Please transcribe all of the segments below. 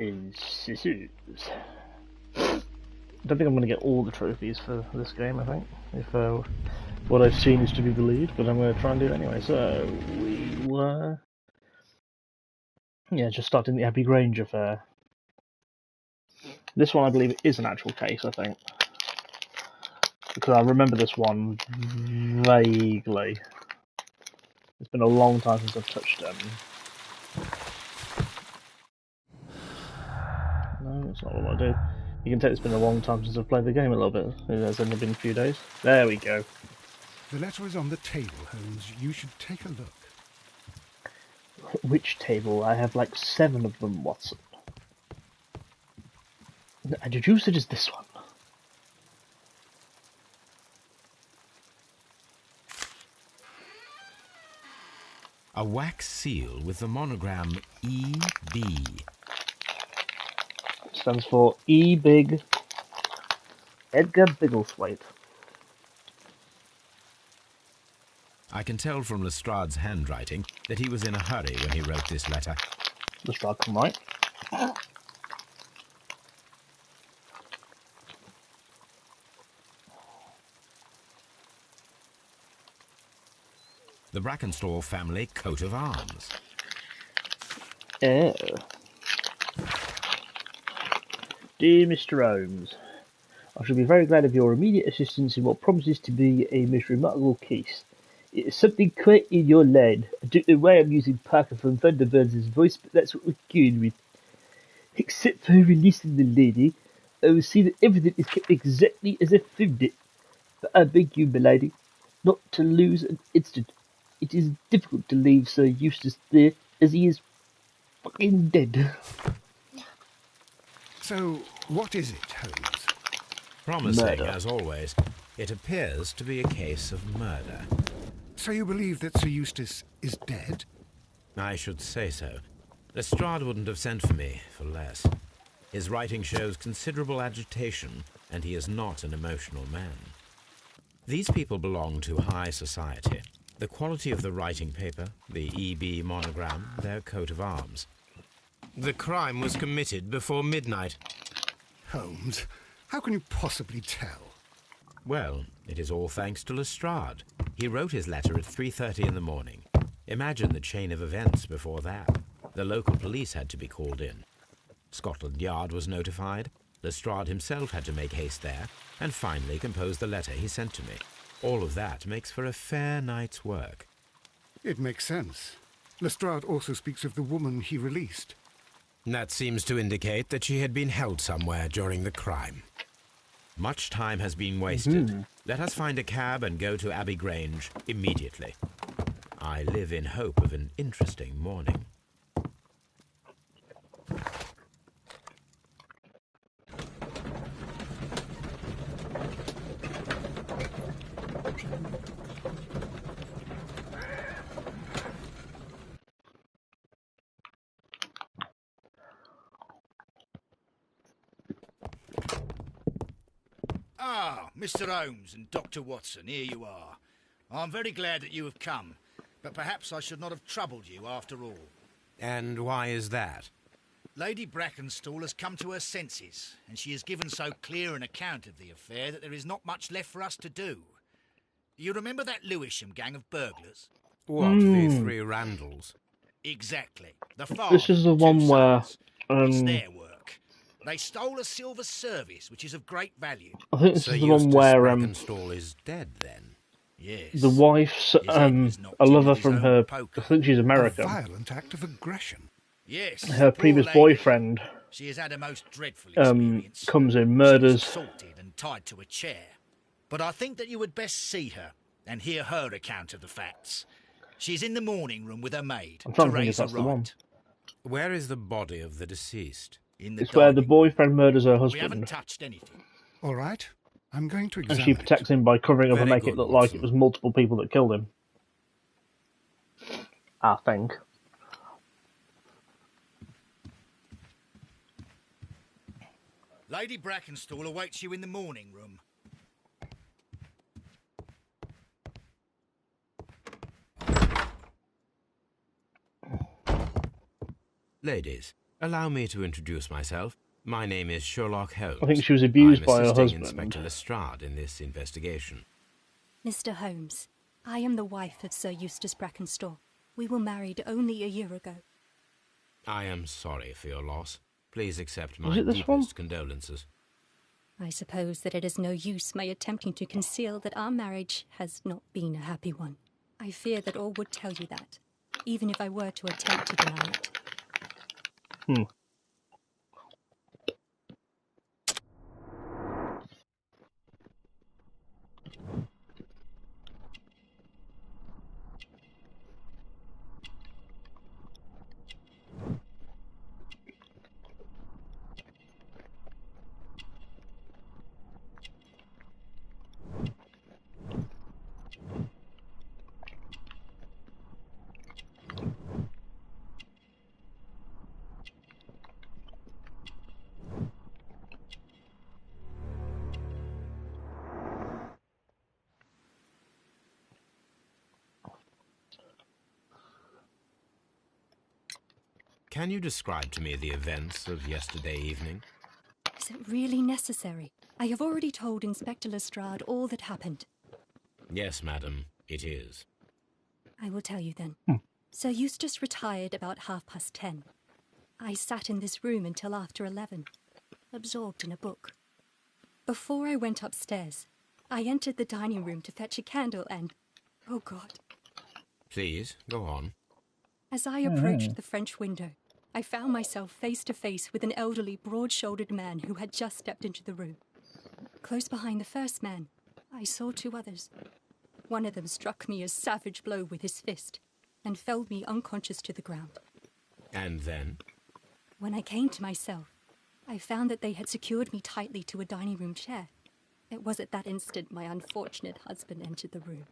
is scissors. I don't think I'm going to get all the trophies for this game, I think, if what I've seen is to be believed, but I'm going to try and do it anyway. So, we were... Yeah, just starting the Abbey Grange affair. This one, I believe, is an actual case, I think. Because I remember this one vaguely. It's been a long time since I've touched them. No, that's not what I want to do. You can tell it's been a long time since I've played the game a little bit. It has only been a few days. There we go. The letter is on the table, Holmes. You should take a look. Which table? I have like 7 of them, Watson. I deduce it is this one. A wax seal with the monogram E.B. Stands for E. Big Edgar Biggleswaite. I can tell from Lestrade's handwriting that he was in a hurry when he wrote this letter. Lestrade can write. The Brackenstall family coat of arms. Oh. Dear Mr. Holmes, I shall be very glad of your immediate assistance in what promises to be a most remarkable case. It is something quite in your line. I don't know why I'm using Parker from Thunderbird's voice, but that's what we're going with. Except for releasing the lady, I will see that everything is kept exactly as I found it. But I beg you, milady, not to lose an instant. It is difficult to leave Sir Eustace there, as he is fucking dead. So, what is it, Holmes? Promising, Murder. as always, it appears to be a case of murder. So you believe that Sir Eustace is dead? I should say so. Lestrade wouldn't have sent for me for less. His writing shows considerable agitation, and he is not an emotional man. These people belong to high society. The quality of the writing paper, the EB monogram, their coat of arms. The crime was committed before midnight. Holmes, how can you possibly tell? Well, it is all thanks to Lestrade. He wrote his letter at 3:30 in the morning. Imagine the chain of events before that. The local police had to be called in. Scotland Yard was notified. Lestrade himself had to make haste there, and finally compose the letter he sent to me. All of that makes for a fair night's work. It makes sense. Lestrade also speaks of the woman he released. That seems to indicate that she had been held somewhere during the crime. Much time has been wasted. Let us find a cab and go to Abbey Grange immediately. I live in hope of an interesting morning. Ah, Mr. Holmes and Dr. Watson, here you are. I'm very glad that you have come, but perhaps I should not have troubled you after all. And why is that? Lady Brackenstall has come to her senses, and she has given so clear an account of the affair that there is not much left for us to do. You remember that Lewisham gang of burglars? What, the 3 Randalls? Exactly. The father, This is the 2 one where sons. It's their work. They stole a silver service, which is of great value. I think this Sir is the one Eustace where Brackenstall is dead, then? Yes. the wife's His head was knocked a in lover with his from own her. poker. I think she's A American. violent act of aggression. Yes. Her poor previous lady. boyfriend She has had a most dreadful experience. comes in, She was murders. assaulted and tied to a chair. But I think that you would best see her and hear her account of the facts. She's in the morning room with her maid, I'm trying to think if Teresa that's the one. Wright. Where is the body of the deceased? In the It's where the dining room. boyfriend murders her We haven't husband, touched anything. All right, I'm going to and examine she protects him by covering up and Very making it good, look like it Watson. was multiple people that killed him. I think. Lady Brackenstall awaits you in the morning room. Ladies, Allow me to introduce myself. My name is Sherlock Holmes. I think she was abused I'm by her assisting husband. Inspector Lestrade in this investigation. Mr. Holmes, I am the wife of Sir Eustace Brackenstall. We were married only a year ago. I am sorry for your loss. Please accept Was my it this deepest one? condolences. I suppose that it is no use my attempting to conceal that our marriage has not been a happy one. I fear that all would tell you that, even if I were to attempt to deny it. Can you describe to me the events of yesterday evening? Is it really necessary? I have already told Inspector Lestrade all that happened. Yes, madam, it is. I will tell you then. Sir Eustace retired about 10:30. I sat in this room until after 11, absorbed in a book. Before I went upstairs, I entered the dining room to fetch a candle and... oh God. Please, go on. As I approached the French window, I found myself face to face with an elderly, broad-shouldered man who had just stepped into the room. Close behind the first man, I saw two others. One of them struck me a savage blow with his fist and felled me unconscious to the ground. And then? When I came to myself, I found that they had secured me tightly to a dining room chair. It was at that instant my unfortunate husband entered the room.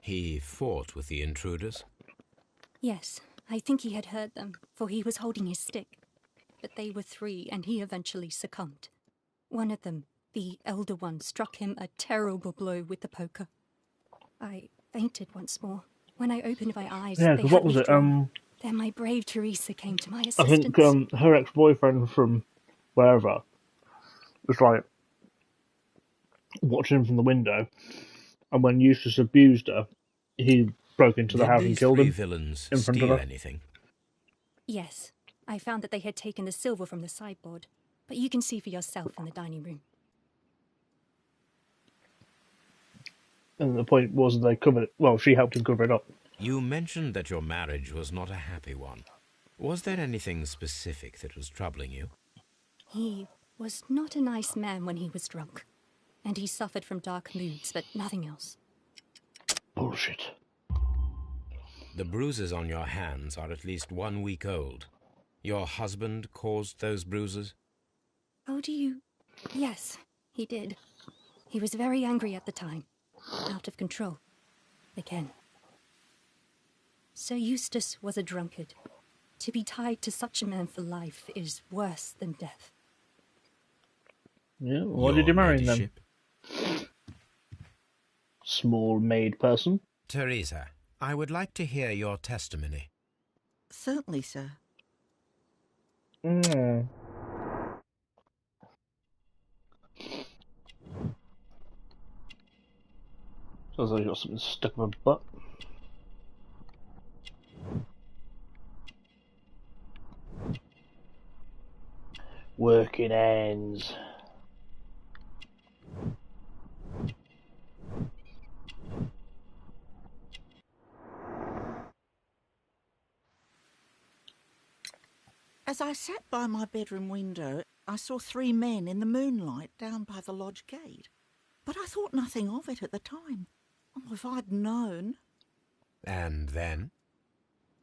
He fought with the intruders? Yes, I think he had heard them, for he was holding his stick. But they were three, and he eventually succumbed. One of them, the elder one, struck him a terrible blow with the poker. I fainted once more. When I opened my eyes, Yeah, they because had what was it? withdrawn. Then my brave Teresa came to my I assistance. think her ex-boyfriend from wherever was like watching him from the window, and when Eustace abused her, he broke into the house and killed Did these him three villains in front of steal her. anything? Yes, I found that they had taken the silver from the sideboard, but you can see for yourself in the dining room. And the point was they covered it. Well, she helped him cover it up. You mentioned that your marriage was not a happy one. Was there anything specific that was troubling you? He was not a nice man when he was drunk, and he suffered from dark moods, but nothing else. Bullshit. The bruises on your hands are at least 1 week old. Your husband caused those bruises? Oh, do you... Yes, he did. He was very angry at the time. Out of control. Again. Sir Eustace was a drunkard. To be tied to such a man for life is worse than death. Yeah, why did you marry him then? ladyship? Small maid person. Teresa, I would like to hear your testimony. Certainly, sir. Mm. Sounds like you got something stuck in my butt. Working ends. As I sat by my bedroom window, I saw three men in the moonlight down by the lodge gate. But I thought nothing of it at the time. Oh, if I'd known. And then?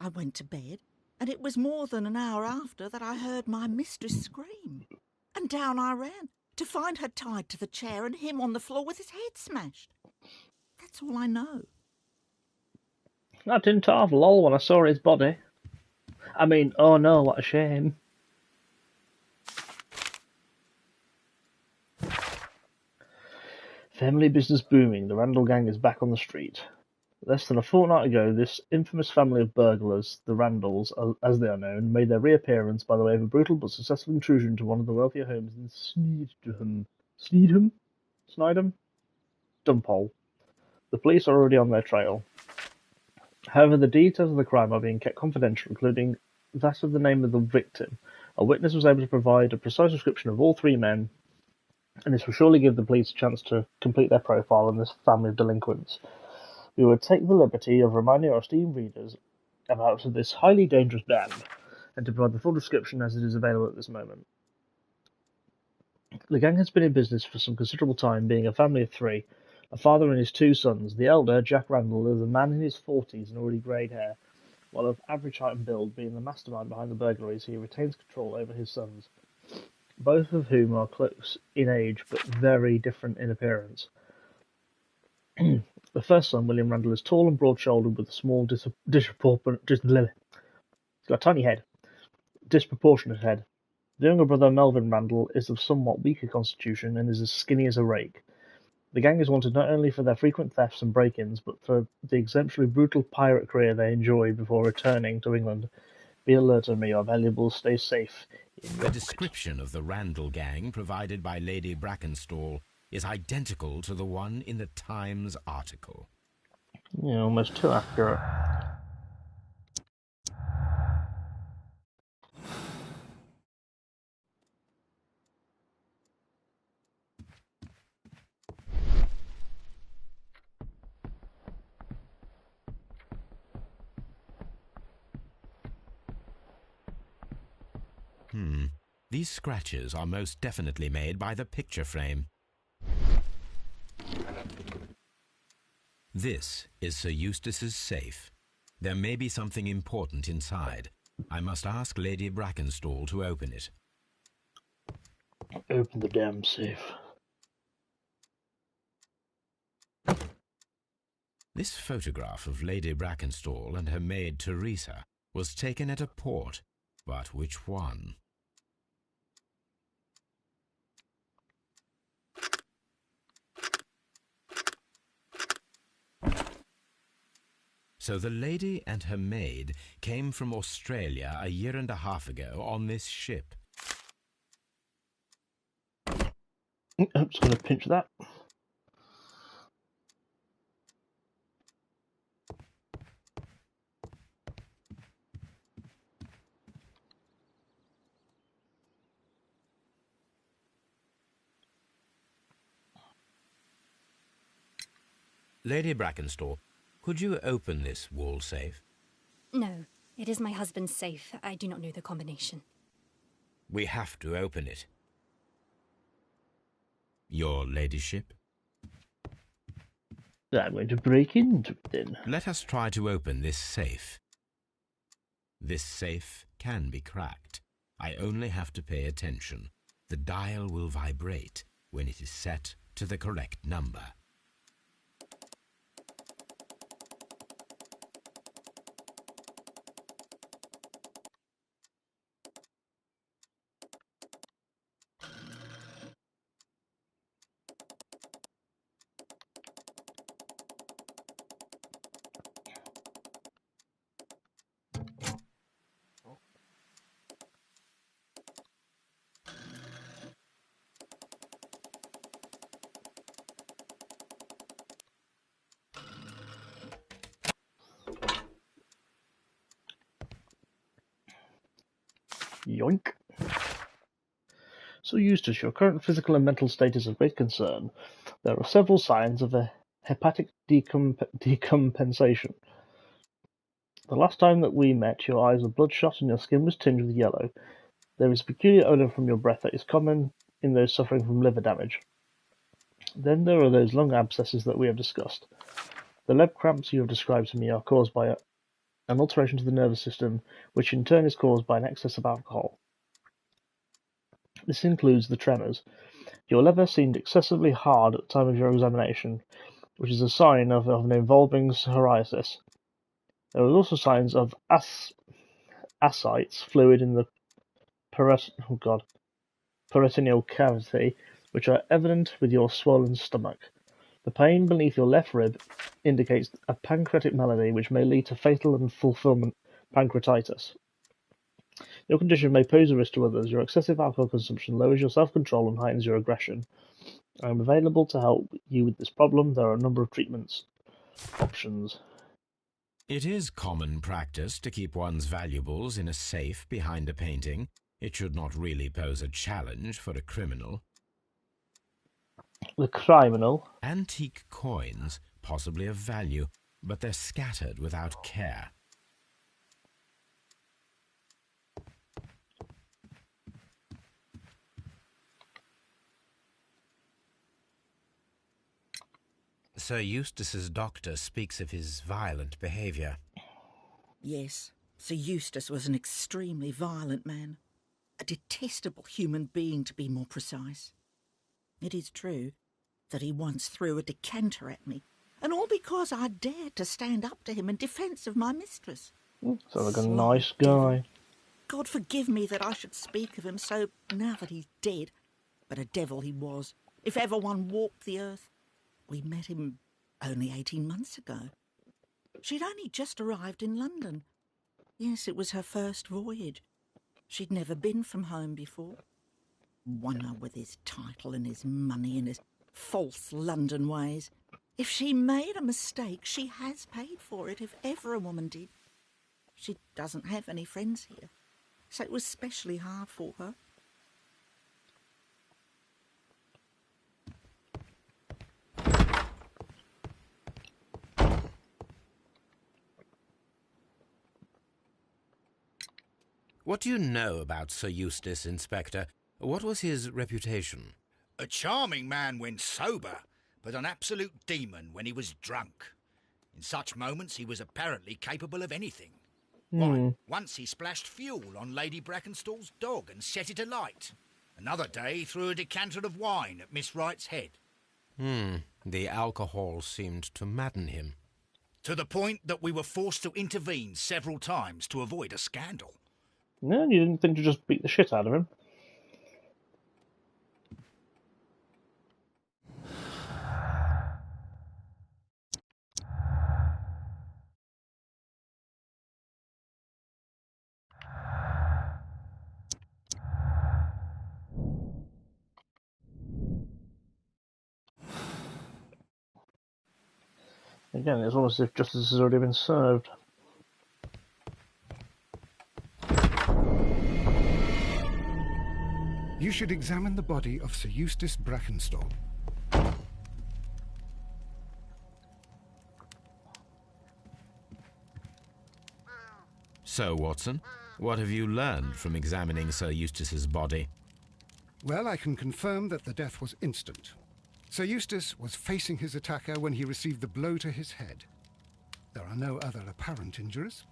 I went to bed, and it was more than an hour after that I heard my mistress scream. And down I ran, to find her tied to the chair and him on the floor with his head smashed. That's all I know. I didn't have lol when I saw his body. I mean, oh no, what a shame. Family business booming. The Randall gang is back on the street. Less than a fortnight ago, this infamous family of burglars, the Randalls, as they are known, made their reappearance by the way of a brutal but successful intrusion into one of the wealthier homes in Snidham? Dumpole. The police are already on their trail. However, the details of the crime are being kept confidential, including that of the name of the victim. A witness was able to provide a precise description of all three men, and this will surely give the police a chance to complete their profile on this family of delinquents. We would take the liberty of reminding our esteemed readers about this highly dangerous band, and to provide the full description as it is available at this moment. The gang has been in business for some considerable time, being a family of three, a father and his two sons. The elder, Jack Randall, is a man in his 40s and already greyed hair, while of average height and build, being the mastermind behind the burglaries, he retains control over his sons, both of whom are close in age but very different in appearance. The first son, William Randall, is tall and broad-shouldered with a small, disproportionate head. The younger brother, Melvin Randall, is of somewhat weaker constitution and is as skinny as a rake. The gang is wanted not only for their frequent thefts and break-ins, but for the exemplary brutal pirate career they enjoyed before returning to England. Be alert on me, your valuables. Stay safe. The description of the Randall gang provided by Lady Brackenstall is identical to the one in the Times article. Yeah, almost too accurate. These scratches are most definitely made by the picture frame. This is Sir Eustace's safe. There may be something important inside. I must ask Lady Brackenstall to open it. Open the damn safe. This photograph of Lady Brackenstall and her maid Teresa was taken at a port, but which one? So the lady and her maid came from Australia a year and a half ago on this ship. I'm just going to pinch that. Lady Brackenstall, could you open this wall safe? No, it is my husband's safe. I do not know the combination. We have to open it. Your ladyship? I'm going to break into it then. Let us try to open this safe. This safe can be cracked. I only have to pay attention. The dial will vibrate when it is set to the correct number. Yoink. So Eustace, your current physical and mental state is of great concern. There are several signs of a hepatic decompensation. The last time that we met, your eyes were bloodshot and your skin was tinged with yellow. There is a peculiar odour from your breath that is common in those suffering from liver damage. Then there are those lung abscesses that we have discussed. The leg cramps you have described to me are caused by an alteration to the nervous system, which in turn is caused by an excess of alcohol. This includes the tremors. Your liver seemed excessively hard at the time of your examination, which is a sign of an involving psoriasis. There were also signs of ascites, fluid in the peritoneal cavity, which are evident with your swollen stomach. The pain beneath your left rib indicates a pancreatic malady which may lead to fatal and fulfillment pancreatitis. Your condition may pose a risk to others. Your excessive alcohol consumption lowers your self-control and heightens your aggression. I am available to help you with this problem. There are a number of treatments options. It is common practice to keep one's valuables in a safe behind a painting. It should not really pose a challenge for a criminal. The criminal. Antique coins, possibly of value, but they're scattered without care. Sir Eustace's doctor speaks of his violent behaviour. Yes, Sir Eustace was an extremely violent man. A detestable human being, to be more precise. It is true that he once threw a decanter at me, and all because I dared to stand up to him in defence of my mistress. Sounds like a nice guy. God forgive me that I should speak of him so now that he's dead, but a devil he was, if ever one walked the earth. We met him only 18 months ago. She'd only just arrived in London. Yes, it was her first voyage. She'd never been from home before. Wonder with his title and his money and his false London ways. If she made a mistake, she has paid for it, if ever a woman did. She doesn't have any friends here, so it was specially hard for her. What do you know about Sir Eustace, Inspector? What was his reputation? A charming man when sober, but an absolute demon when he was drunk. In such moments he was apparently capable of anything. Why, once he splashed fuel on Lady Brackenstall's dog and set it alight. Another day he threw a decanter of wine at Miss Wright's head. The alcohol seemed to madden him. To the point that we were forced to intervene several times to avoid a scandal. No, you didn't think to just beat the shit out of him? Again, it's almost as if justice has already been served. You should examine the body of Sir Eustace Brackenstall. So, Watson, what have you learned from examining Sir Eustace's body? Well, I can confirm that the death was instant. Sir Eustace was facing his attacker when he received the blow to his head. There are no other apparent injuries.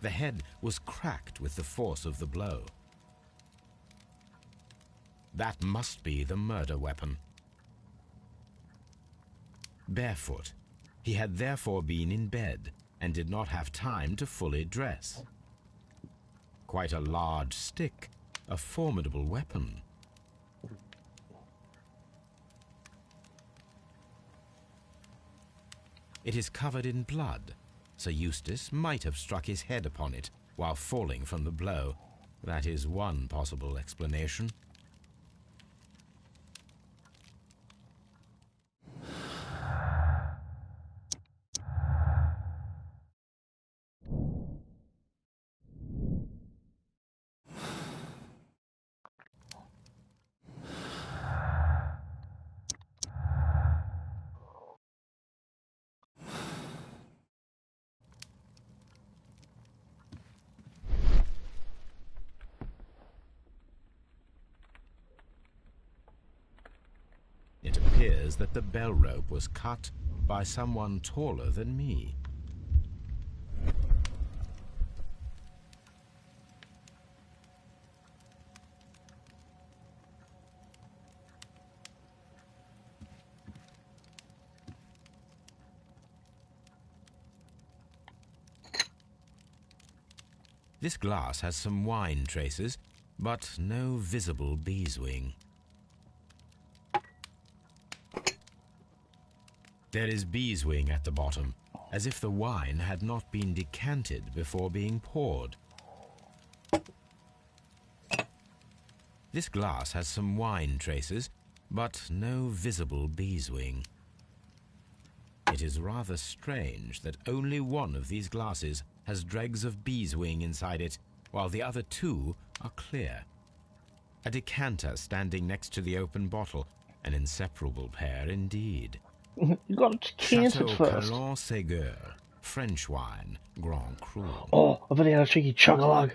The head was cracked with the force of the blow. That must be the murder weapon. Barefoot, he had therefore been in bed and did not have time to fully dress. Quite a large stick, a formidable weapon. It is covered in blood. Sir Eustace might have struck his head upon it while falling from the blow. That is one possible explanation. It appears that the bell rope was cut by someone taller than me. This glass has some wine traces, but no visible beeswing. There is beeswing at the bottom, as if the wine had not been decanted before being poured. This glass has some wine traces, but no visible beeswing. It is rather strange that only one of these glasses has dregs of beeswing inside it, while the other two are clear. A decanter standing next to the open bottle, an inseparable pair indeed. You got to Chateau it first. Calon Ségur, French wine, Grand Cru. Oh, I've only had a cheeky chug-a-lug.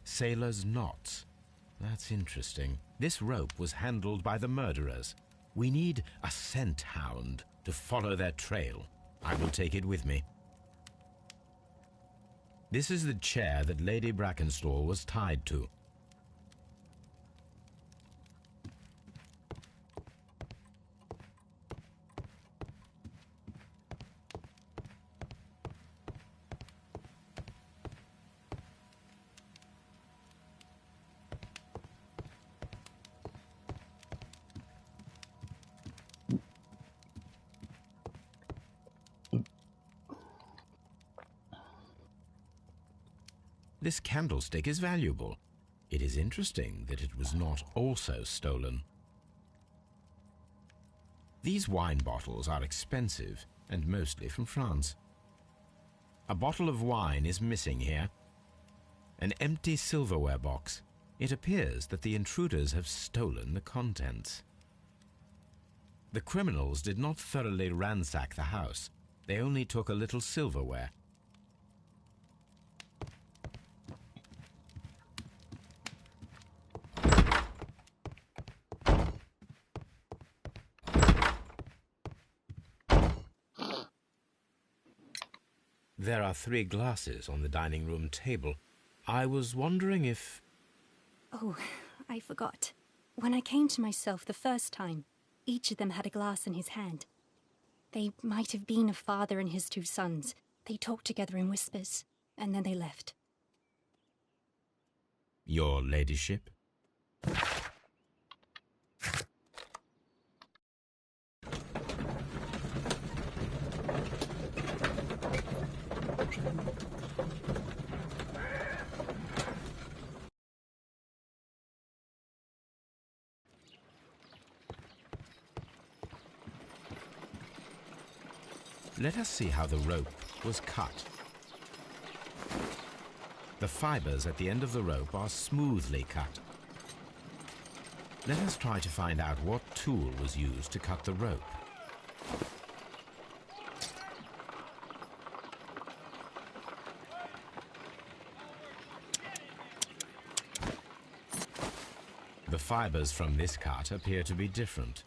Sailor's knots. That's interesting. This rope was handled by the murderers. We need a scent hound to follow their trail. I will take it with me. This is the chair that Lady Brackenstall was tied to. This candlestick is valuable. It is interesting that it was not also stolen. These wine bottles are expensive and mostly from France. A bottle of wine is missing here. An empty silverware box. It appears that the intruders have stolen the contents. The criminals did not thoroughly ransack the house. They only took a little silverware. There are 3 glasses on the dining room table. I was wondering if... Oh, I forgot. When I came to myself the first time, each of them had a glass in his hand. They might have been a father and his 2 sons. They talked together in whispers, and then they left. Your ladyship? Let us see how the rope was cut. The fibers at the end of the rope are smoothly cut. Let us try to find out what tool was used to cut the rope. The fibers from this cut appear to be different.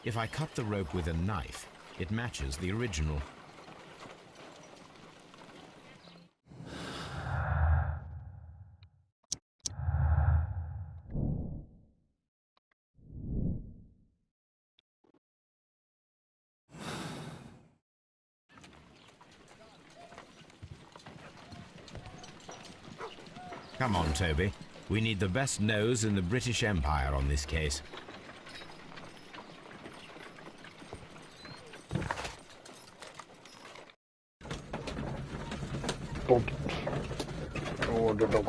If I cut the rope with a knife, it matches the original. Come on, Toby. We need the best nose in the British Empire on this case. Oh, the dog.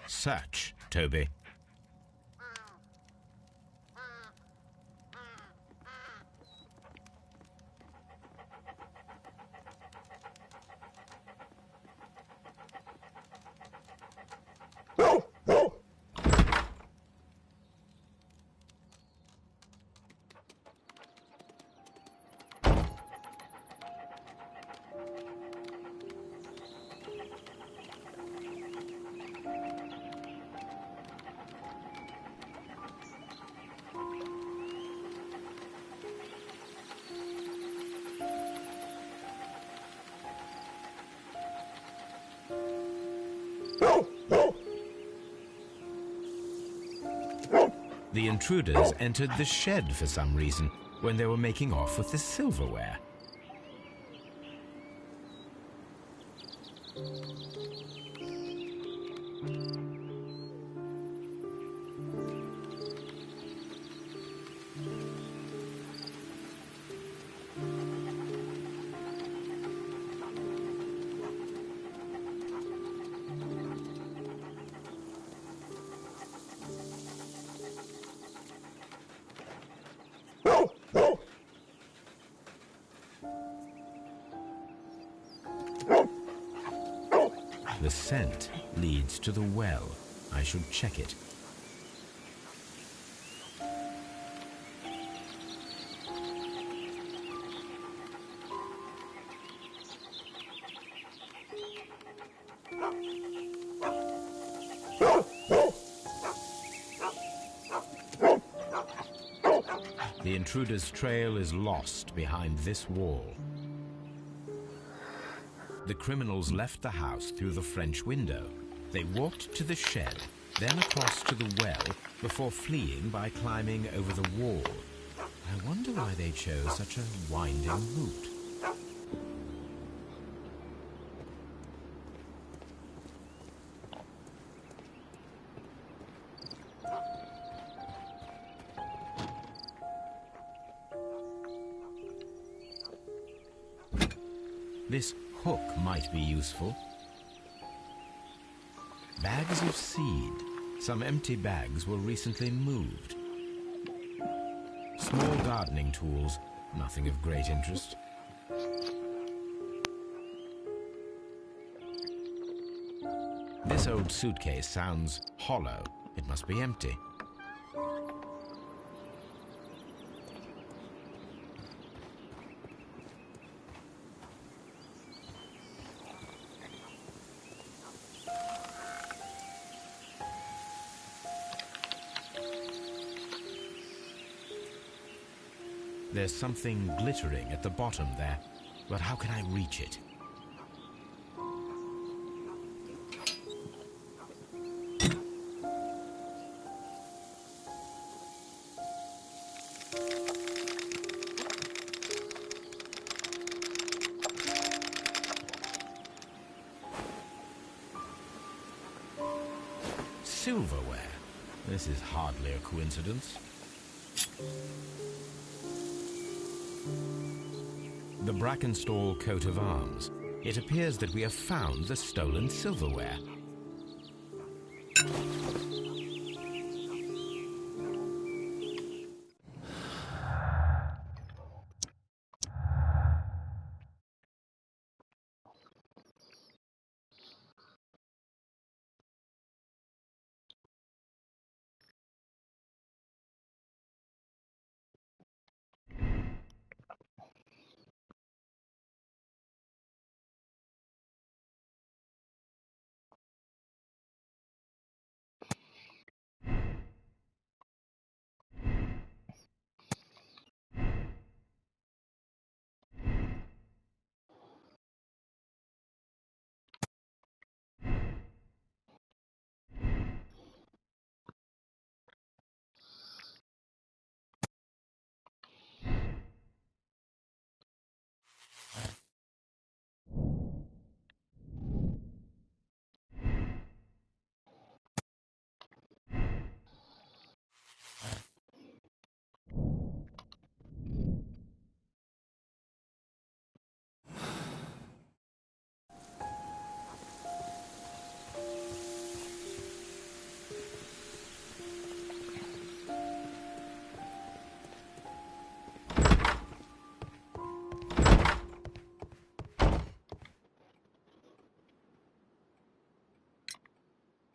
Search, Toby. The intruders entered the shed for some reason when they were making off with the silverware. The scent leads to the well. I should check it. The intruder's trail is lost behind this wall. The criminals left the house through the French window. They walked to the shed, then across to the well, before fleeing by climbing over the wall. I wonder why they chose such a winding route. This hook might be useful. Bags of seed. Some empty bags were recently moved. Small gardening tools. Nothing of great interest. This old suitcase sounds hollow. It must be empty. There's something glittering at the bottom there, but how can I reach it? Silverware. This is hardly a coincidence. The Brackenstall coat of arms. It appears that we have found the stolen silverware.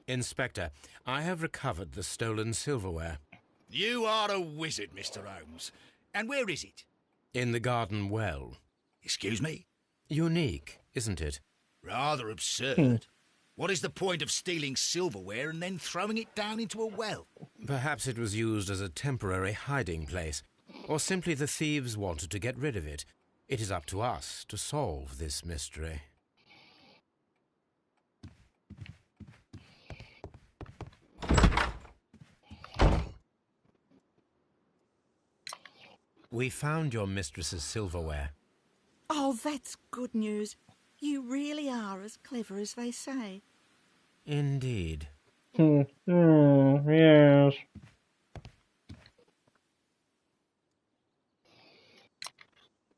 Inspector, I have recovered the stolen silverware. You are a wizard, Mr. Holmes. And where is it? In the garden well. Excuse me? Unique, isn't it? Rather absurd. What is the point of stealing silverware and then throwing it down into a well? Perhaps it was used as a temporary hiding place, or simply the thieves wanted to get rid of it. It is up to us to solve this mystery. We found your mistress's silverware. Oh, that's good news. You really are as clever as they say. Indeed. Yes.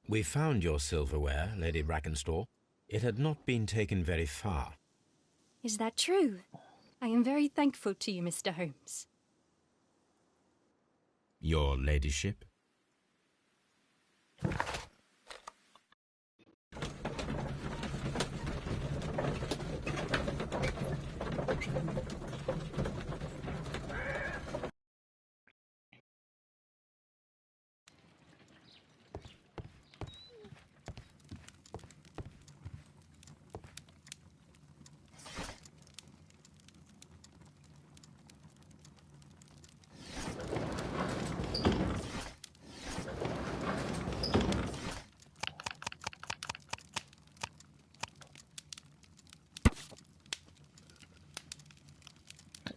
We found your silverware, Lady Brackenstall. It had not been taken very far. Is that true? I am very thankful to you, Mr. Holmes. Your ladyship?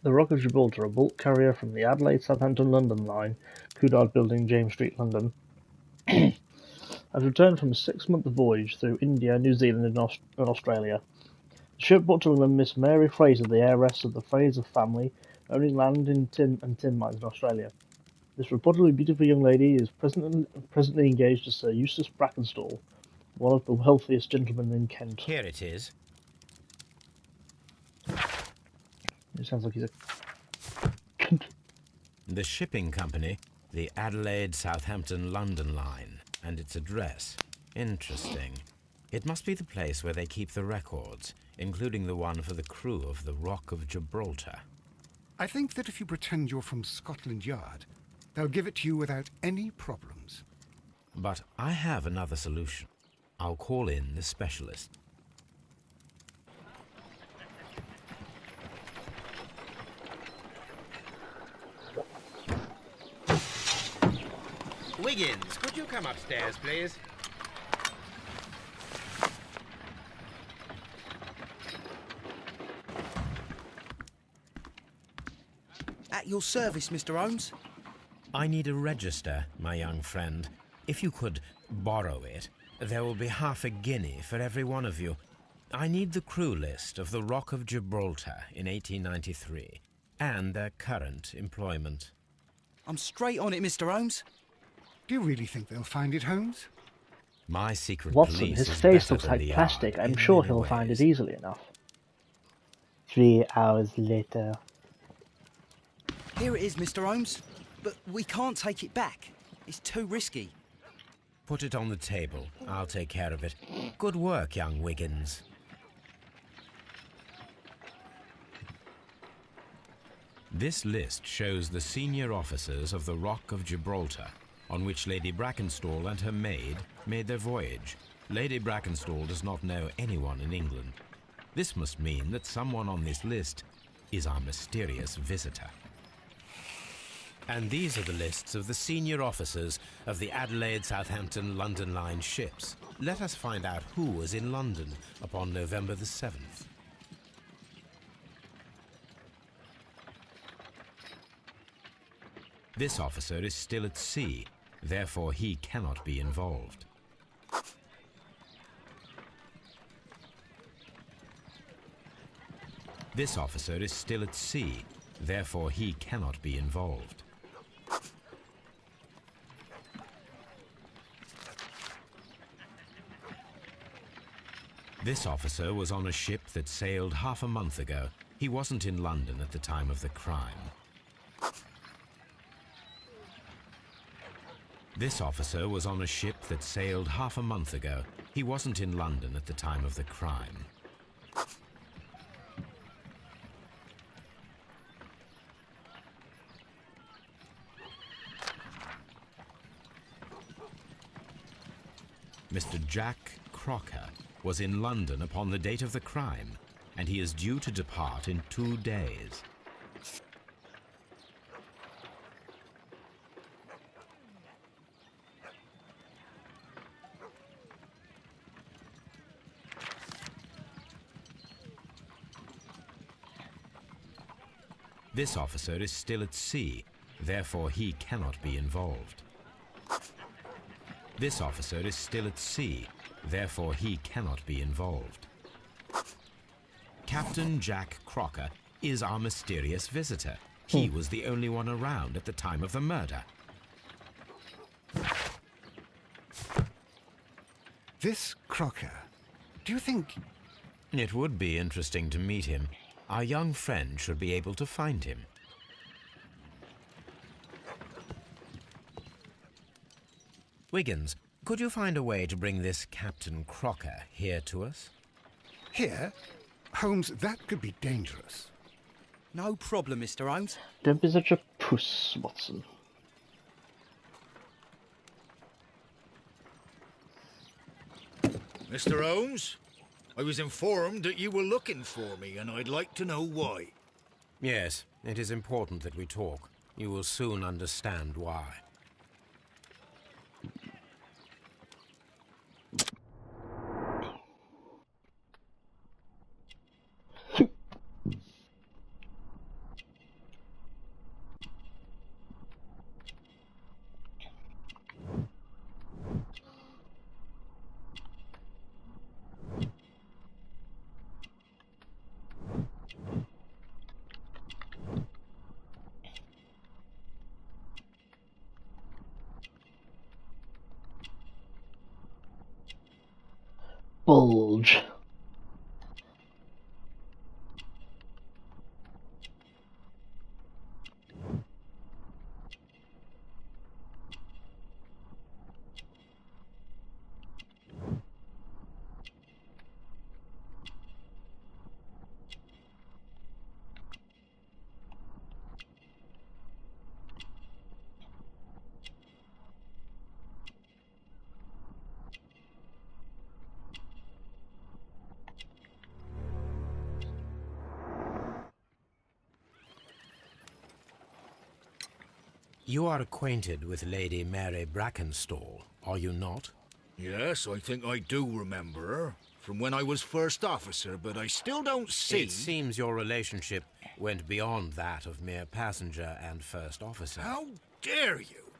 The Rock of Gibraltar, a bulk carrier from the Adelaide, Southampton, London line, Coudard Building, James Street, London, has returned from a 6-month voyage through India, New Zealand and Australia. The ship brought to England Miss Mary Fraser, the heiress of the Fraser family, owning land in tin mines in Australia. This reportedly beautiful young lady is presently engaged to Sir Eustace Brackenstall, one of the wealthiest gentlemen in Kent. Here it is. It sounds like he's a... The shipping company, the Adelaide, Southampton, London line, and its address. Interesting. It must be the place where they keep the records, including the one for the crew of the Rock of Gibraltar. I think that if you pretend you're from Scotland Yard, they'll give it to you without any problems. But I have another solution. I'll call in the specialist. Wiggins, could you come upstairs, please? At your service, Mr. Holmes. I need a register, my young friend. If you could borrow it, there will be half a guinea for every one of you. I need the crew list of the Rock of Gibraltar in 1893 and their current employment. I'm straight on it, Mr. Holmes. Do you really think they'll find it, Holmes? My secret Watson, police his is face better looks than like the plastic. Yard I'm in sure many he'll find it ways. easily enough. 3 hours later. Here it is, Mr. Holmes. But we can't take it back. It's too risky. Put it on the table. I'll take care of it. Good work, young Wiggins. This list shows the senior officers of the Rock of Gibraltar, on which Lady Brackenstall and her maid made their voyage. Lady Brackenstall does not know anyone in England. This must mean that someone on this list is our mysterious visitor. And these are the lists of the senior officers of the Adelaide, Southampton, London line ships. Let us find out who was in London upon November the 7th. This officer is still at sea, therefore he cannot be involved. This officer is still at sea, therefore he cannot be involved. This officer was on a ship that sailed half a month ago. He wasn't in London at the time of the crime. This officer was on a ship that sailed half a month ago. He wasn't in London at the time of the crime. Mr. Jack Crocker was in London upon the date of the crime, and he is due to depart in 2 days. This officer is still at sea, therefore he cannot be involved. This officer is still at sea, therefore he cannot be involved. Captain Jack Crocker is our mysterious visitor. He was the only one around at the time of the murder. This Crocker, do you think... It would be interesting to meet him. Our young friend should be able to find him. Wiggins, could you find a way to bring this Captain Crocker here to us? Here? Holmes, that could be dangerous. No problem, Mr. Holmes. Don't be such a puss, Watson. Mr. Holmes, I was informed that you were looking for me, and I'd like to know why. Yes, it is important that we talk. You will soon understand why. Bulge. You are acquainted with Lady Mary Brackenstall, are you not? Yes, I think I do remember her, from when I was first officer, but I still don't see... It seems your relationship went beyond that of mere passenger and first officer. How dare you?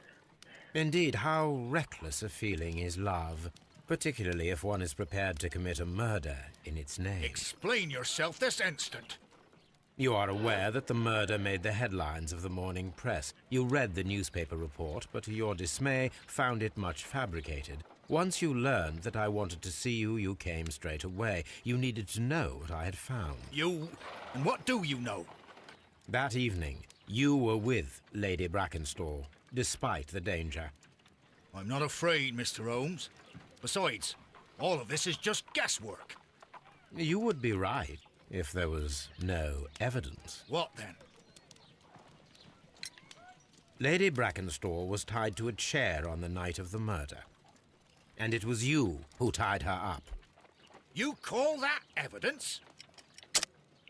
Indeed, how reckless a feeling is love, particularly if one is prepared to commit a murder in its name. Explain yourself this instant. You are aware that the murder made the headlines of the morning press. You read the newspaper report, but to your dismay, found it much fabricated. Once you learned that I wanted to see you, you came straight away. You needed to know what I had found. You... and what do you know? That evening, you were with Lady Brackenstall, despite the danger. I'm not afraid, Mr. Holmes. Besides, all of this is just guesswork. You would be right if there was no evidence. What then? Lady Brackenstall was tied to a chair on the night of the murder. And it was you who tied her up. You call that evidence?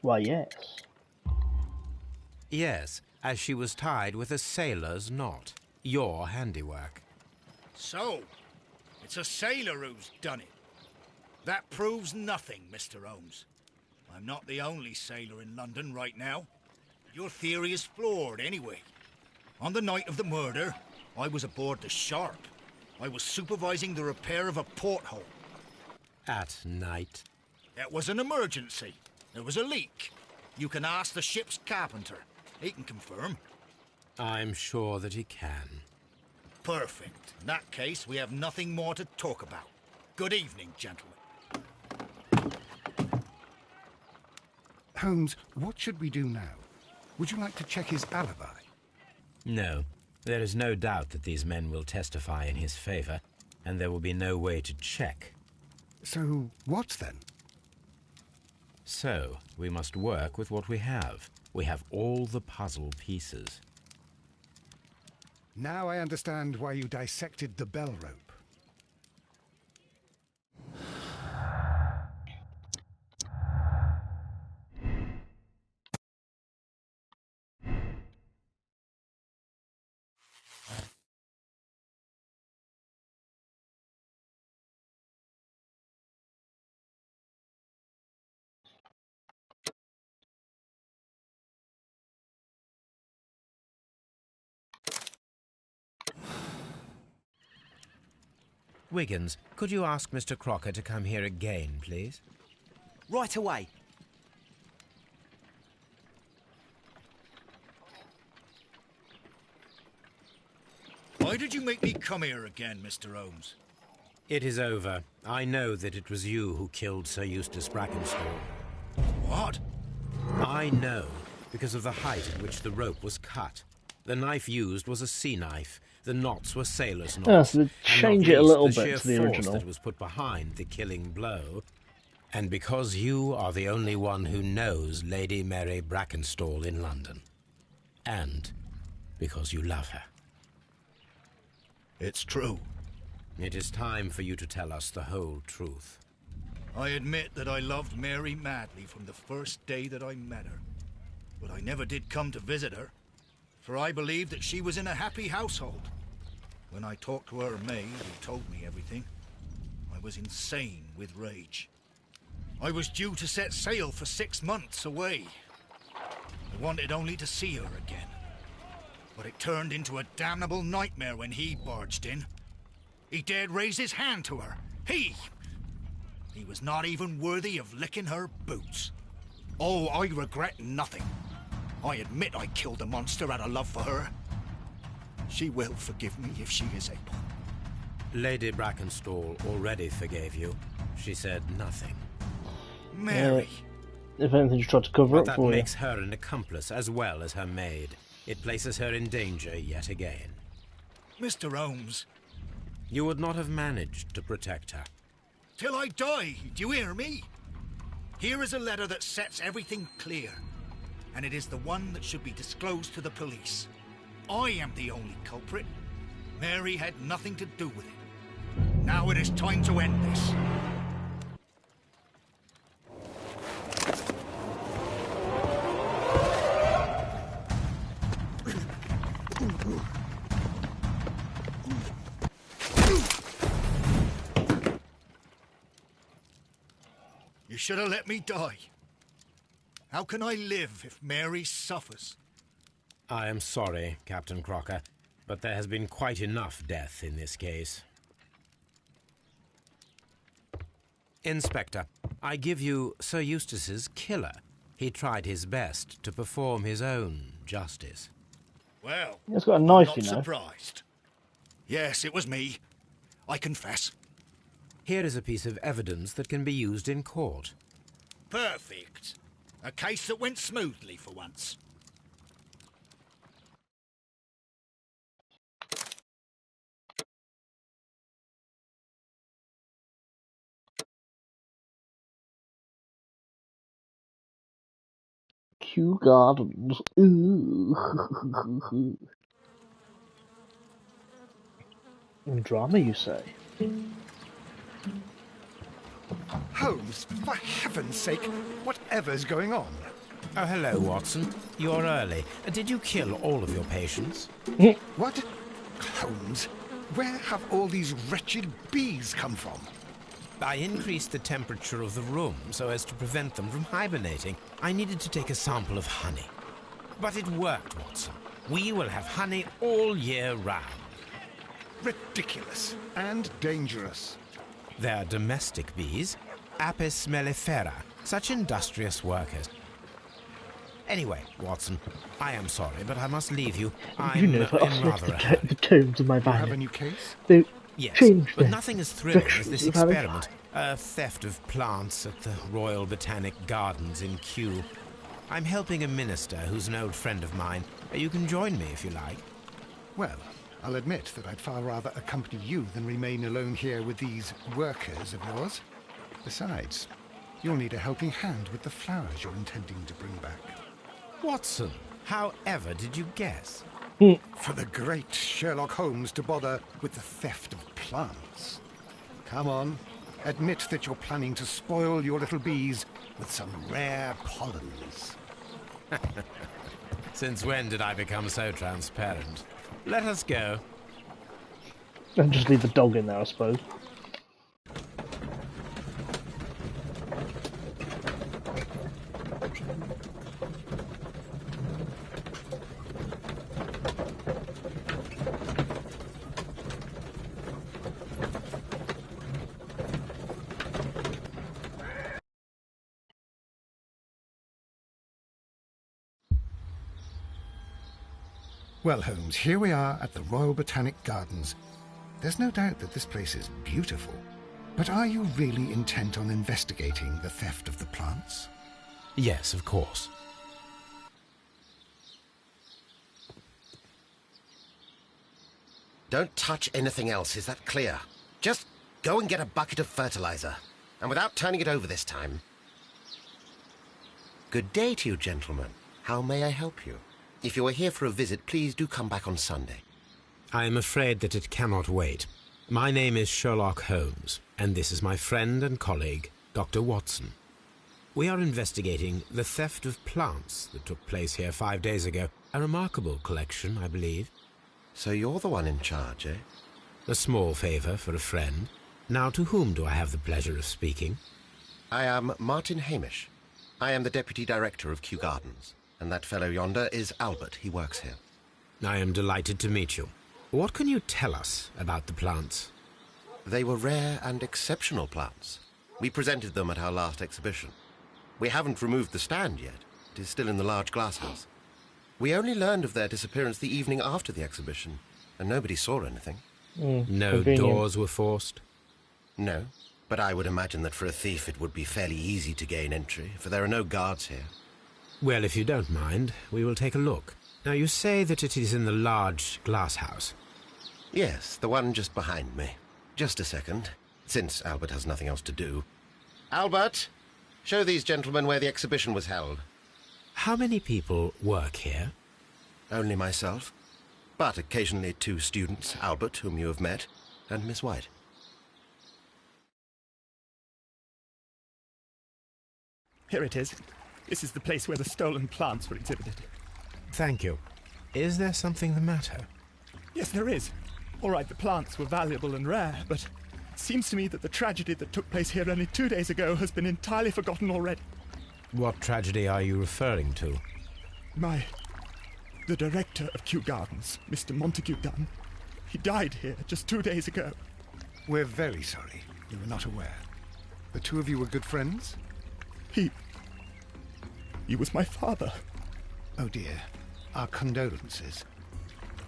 Why, yes. Yes, as she was tied with a sailor's knot. Your handiwork. So, it's a sailor who's done it. That proves nothing, Mr. Holmes. I'm not the only sailor in London right now. Your theory is flawed anyway. On the night of the murder, I was aboard the Sharp. I was supervising the repair of a porthole. At night? It was an emergency. There was a leak. You can ask the ship's carpenter. He can confirm. I'm sure that he can. Perfect. In that case, we have nothing more to talk about. Good evening, gentlemen. Holmes, what should we do now? Would you like to check his alibi? No. There is no doubt that these men will testify in his favor, and there will be no way to check. So, what then? So, we must work with what we have. We have all the puzzle pieces. Now I understand why you dissected the bell rope. Wiggins, could you ask Mr. Crocker to come here again, please? Right away. Why did you make me come here again, Mr. Holmes? It is over. I know that it was you who killed Sir Eustace Brackenstall. What? I know, because of the height at which the rope was cut. The knife used was a sea knife. The knots were sailor's knots. So they change it a little bit to the force original. that was put behind the killing blow. And because you are the only one who knows Lady Mary Brackenstall in London. And because you love her. It's true. It is time for you to tell us the whole truth. I admit that I loved Mary madly from the first day that I met her. But I never did come to visit her, for I believed that she was in a happy household. When I talked to her maid, who told me everything, I was insane with rage. I was due to set sail for 6 months away. I wanted only to see her again. But it turned into a damnable nightmare when he barged in. He dared raise his hand to her. He was not even worthy of licking her boots. Oh, I regret nothing. I admit I killed the monster out of love for her. She will forgive me if she is able. Lady Brackenstall already forgave you. She said nothing. Mary. If anything, she tried to cover But up that for you. makes her an accomplice as well as her maid. It places her in danger yet again. Mr. Holmes. You would not have managed to protect her. Till I die, do you hear me? Here is a letter that sets everything clear. And it is the one that should be disclosed to the police. I am the only culprit. Mary had nothing to do with it. Now it is time to end this. You should have let me die. How can I live if Mary suffers? I am sorry, Captain Crocker, but there has been quite enough death in this case. Inspector, I give you Sir Eustace's killer. He tried his best to perform his own justice. Well, He's got a knife, I'm you not know. surprised. Yes, it was me. I confess. Here is a piece of evidence that can be used in court. Perfect. A case that went smoothly for once. Kew Gardens. Ooh. Drama, you say? Holmes, for heaven's sake, whatever's going on? Oh, hello, Watson. You're early. Did you kill all of your patients? What? Holmes, where have all these wretched bees come from? I increased the temperature of the room so as to prevent them from hibernating. I needed to take a sample of honey. But it worked, Watson. We will have honey all year round. Ridiculous and dangerous. They're domestic bees, Apis mellifera, such industrious workers. Anyway, Watson, I am sorry, but I must leave you. I'm You know, in rather a hurry. the tones of my You have a banner. new case? They Yes, changed but their nothing as thrilling as this directions of having- experiment. A theft of plants at the Royal Botanic Gardens in Kew. I'm helping a minister who's an old friend of mine. You can join me if you like. Well, I'll admit that I'd far rather accompany you than remain alone here with these workers of yours. Besides, you'll need a helping hand with the flowers you're intending to bring back. Watson, however did you guess? For the great Sherlock Holmes to bother with the theft of plants. Come on, admit that you're planning to spoil your little bees with some rare pollens. Since when did I become so transparent? Let us go. And just leave the dog in there, I suppose. Well, Holmes, here we are at the Royal Botanic Gardens. There's no doubt that this place is beautiful. But are you really intent on investigating the theft of the plants? Yes, of course. Don't touch anything else, is that clear? Just go and get a bucket of fertilizer. And without turning it over this time. Good day to you, gentlemen. How may I help you? If you are here for a visit, please do come back on Sunday. I am afraid that it cannot wait. My name is Sherlock Holmes, and this is my friend and colleague, Dr. Watson. We are investigating the theft of plants that took place here 5 days ago. A remarkable collection, I believe. So you're the one in charge, eh? A small favour for a friend. Now, to whom do I have the pleasure of speaking? I am Martin Hamish. I am the Deputy Director of Kew Gardens. And that fellow yonder is Albert. He works here. I am delighted to meet you. What can you tell us about the plants? They were rare and exceptional plants. We presented them at our last exhibition. We haven't removed the stand yet. It is still in the large glasshouse. We only learned of their disappearance the evening after the exhibition, and nobody saw anything. No convenient. doors were forced? No, but I would imagine that for a thief it would be fairly easy to gain entry, for there are no guards here. Well, if you don't mind, we will take a look. Now, you say that it is in the large glasshouse. Yes, the one just behind me. Just a second, since Albert has nothing else to do. Albert, show these gentlemen where the exhibition was held. How many people work here? Only myself, but occasionally 2 students, Albert, whom you have met, and Miss White. Here it is. This is the place where the stolen plants were exhibited. Thank you. Is there something the matter? Yes, there is. All right, the plants were valuable and rare, but it seems to me that the tragedy that took place here only 2 days ago has been entirely forgotten already. What tragedy are you referring to? The director of Kew Gardens, Mr. Montague Dunn, he died here just 2 days ago. We're very sorry. We were not aware. The two of you were good friends? He was my father. Oh dear. Our condolences.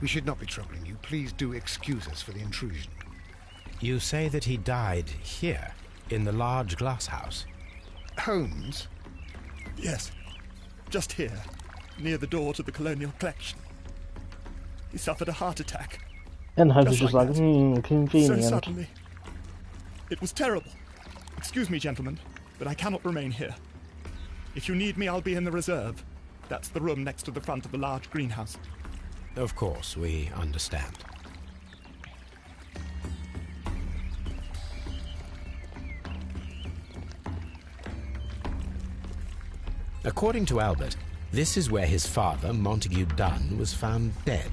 We should not be troubling you. Please do excuse us for the intrusion. You say that he died here, in the large glasshouse. Holmes? Yes, just here, near the door to the colonial collection. He suffered a heart attack. And Holmes was just like, that. convenient. So suddenly. It was terrible. Excuse me, gentlemen, but I cannot remain here. If you need me, I'll be in the reserve. That's the room next to the front of the large greenhouse. Of course, we understand. According to Albert, this is where his father, Montague Dunn, was found dead.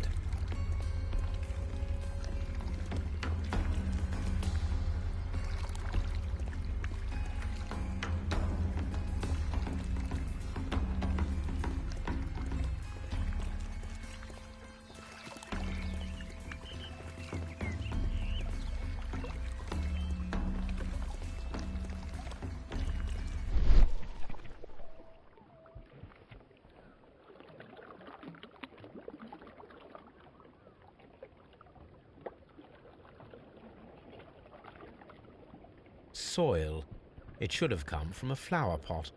Soil. It should have come from a flower pot.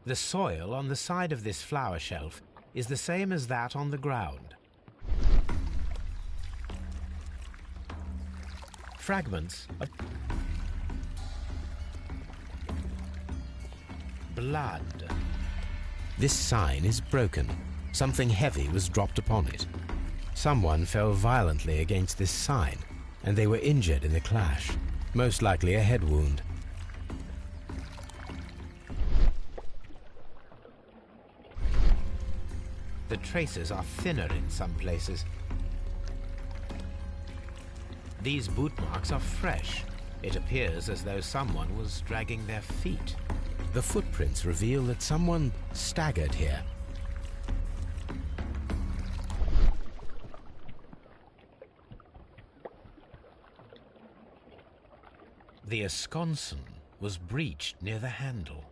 The soil on the side of this flower shelf is the same as that on the ground. Fragments of blood. This sign is broken. Something heavy was dropped upon it. Someone fell violently against this sign, and they were injured in the clash, most likely a head wound. The traces are thinner in some places. These boot marks are fresh. It appears as though someone was dragging their feet. The footprints reveal that someone staggered here. The esconsson was breached near the handle.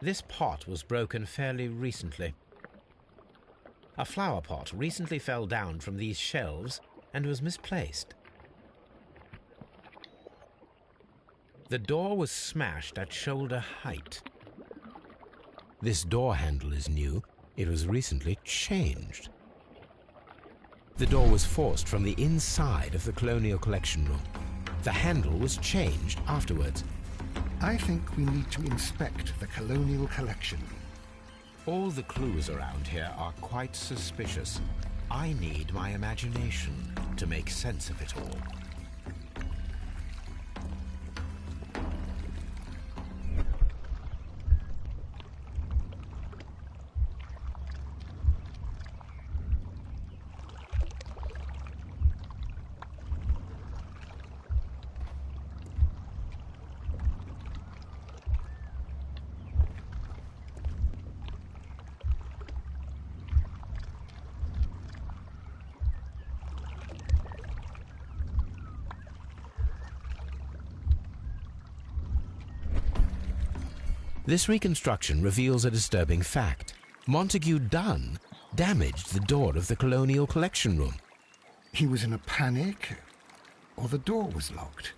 This pot was broken fairly recently. A flower pot recently fell down from these shelves and was misplaced. The door was smashed at shoulder height. This door handle is new. It was recently changed. The door was forced from the inside of the Colonial Collection Room. The handle was changed afterwards. I think we need to inspect the Colonial Collection. All the clues around here are quite suspicious. I need my imagination to make sense of it all. This reconstruction reveals a disturbing fact. Montague Dunn damaged the door of the Colonial Collection Room. He was in a panic, or the door was locked.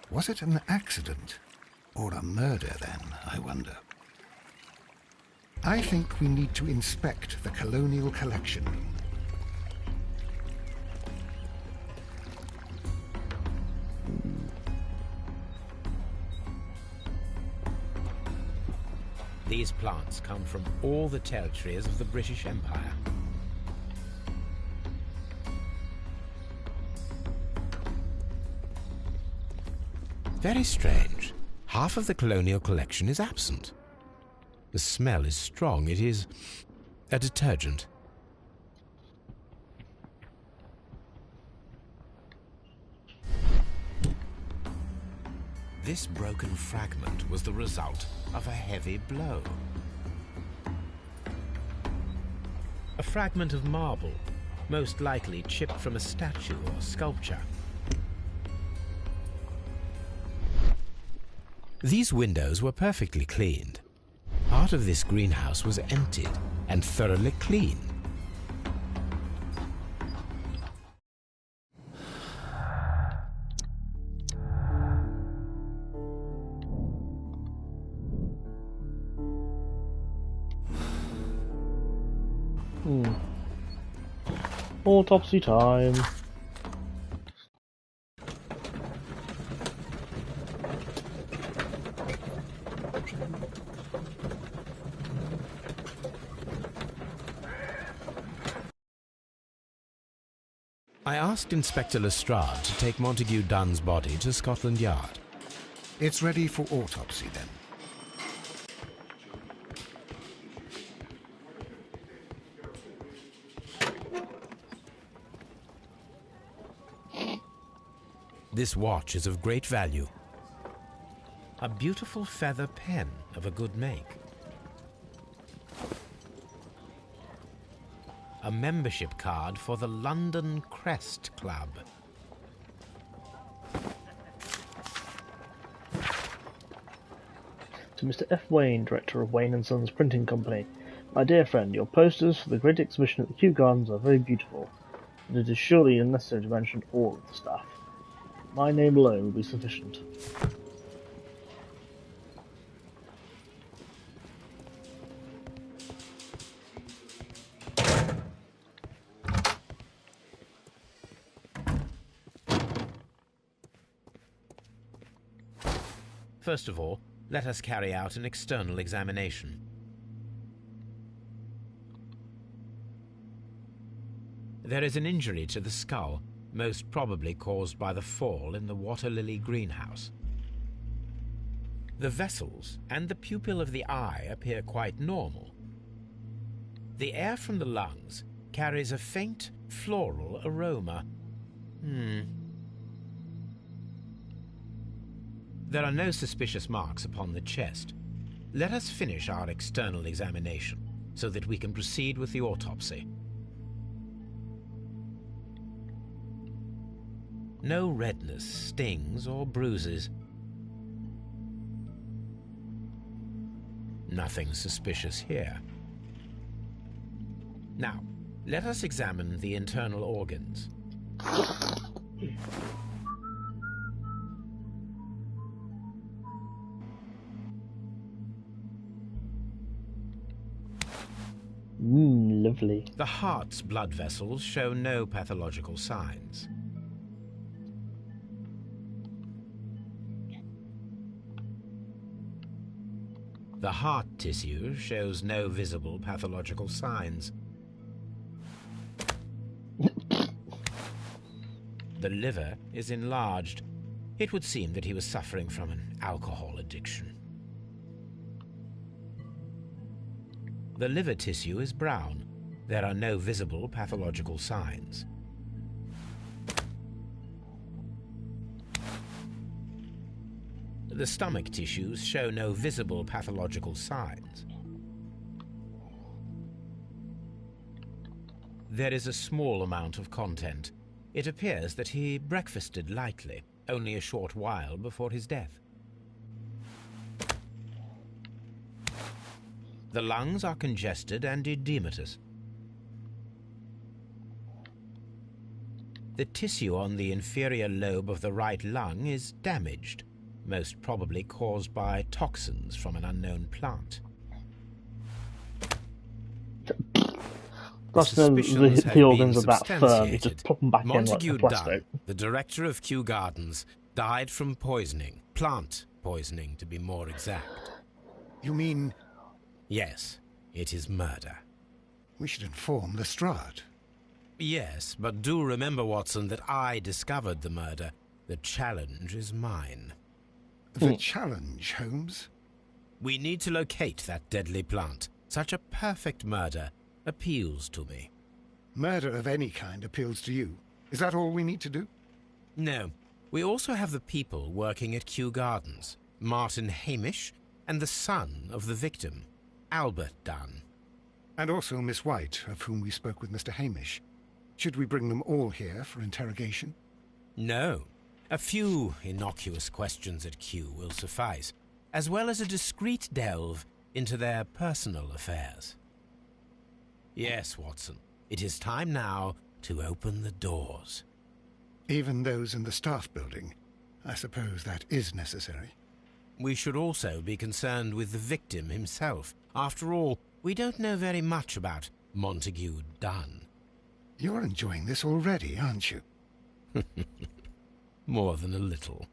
Was it an accident, or a murder then, I wonder? I think we need to inspect the Colonial Collection. These plants come from all the territories of the British Empire. Very strange. Half of the Colonial Collection is absent. The smell is strong. It is a detergent. This broken fragment was the result of a heavy blow. A fragment of marble, most likely chipped from a statue or sculpture. These windows were perfectly cleaned. Part of this greenhouse was emptied and thoroughly cleaned. Autopsy time. I asked Inspector Lestrade to take Montague Dunn's body to Scotland Yard. It's ready for autopsy then. This watch is of great value. A beautiful feather pen of a good make. A membership card for the London Crest Club. To Mr. F. Wayne, Director of Wayne & Sons Printing Company. My dear friend, your posters for the Great Exhibition at the Kew Gardens are very beautiful, and it is surely unnecessary to mention all of the staff. My name alone will be sufficient. First of all, let us carry out an external examination. There is an injury to the skull, most probably caused by the fall in the water lily greenhouse. The vessels and the pupil of the eye appear quite normal. The air from the lungs carries a faint floral aroma. There are no suspicious marks upon the chest. Let us finish our external examination so that we can proceed with the autopsy. No redness, stings, or bruises. nothing suspicious here. Now, let us examine the internal organs. Lovely. The heart's blood vessels show no pathological signs. The heart tissue shows no visible pathological signs. The liver is enlarged. It would seem that he was suffering from an alcohol addiction. The liver tissue is brown. There are no visible pathological signs. The stomach tissues show no visible pathological signs. There is a small amount of content. It appears that he breakfasted lightly, only a short while before his death. The lungs are congested and edematous. The tissue on the inferior lobe of the right lung is damaged, most probably caused by toxins from an unknown plant. That's the organs are that firm. You just pop them back in like Montague the plastic. Dunn, the director of Kew Gardens, died from poisoning. Plant poisoning, to be more exact. You mean... Yes, it is murder. We should inform Lestrade. Yes, but do remember, Watson, that I discovered the murder. The challenge is mine. The challenge, Holmes? We need to locate that deadly plant. Such a perfect murder appeals to me. Murder of any kind appeals to you. Is that all we need to do? No. We also have the people working at Kew Gardens. Martin Hamish and the son of the victim, Albert Dunn. And also Miss White, of whom we spoke with Mr. Hamish. Should we bring them all here for interrogation? No. A few innocuous questions at Kew will suffice, as well as a discreet delve into their personal affairs. Yes, Watson, it is time now to open the doors. Even those in the staff building? I suppose that is necessary. We should also be concerned with the victim himself. After all, we don't know very much about Montague Dunn. You're enjoying this already, aren't you? More than a little.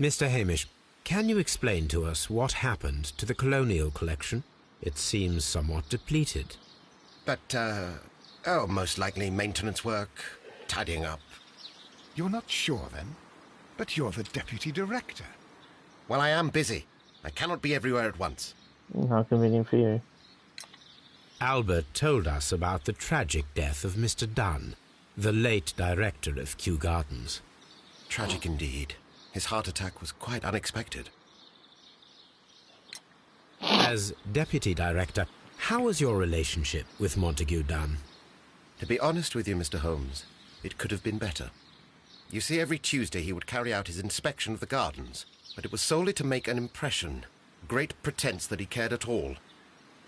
Mr. Hamish, can you explain to us what happened to the colonial collection? It seems somewhat depleted. But, most likely maintenance work, tidying up. You're not sure, then? But you're the deputy director. Well, I am busy. I cannot be everywhere at once. How convenient for you. Albert told us about the tragic death of Mr. Dunn, the late director of Kew Gardens. Tragic indeed. His heart attack was quite unexpected. As deputy director, how was your relationship with Montague Dunn? To be honest with you, Mr. Holmes, it could have been better. You see, every Tuesday he would carry out his inspection of the gardens, but it was solely to make an impression, great pretense that he cared at all.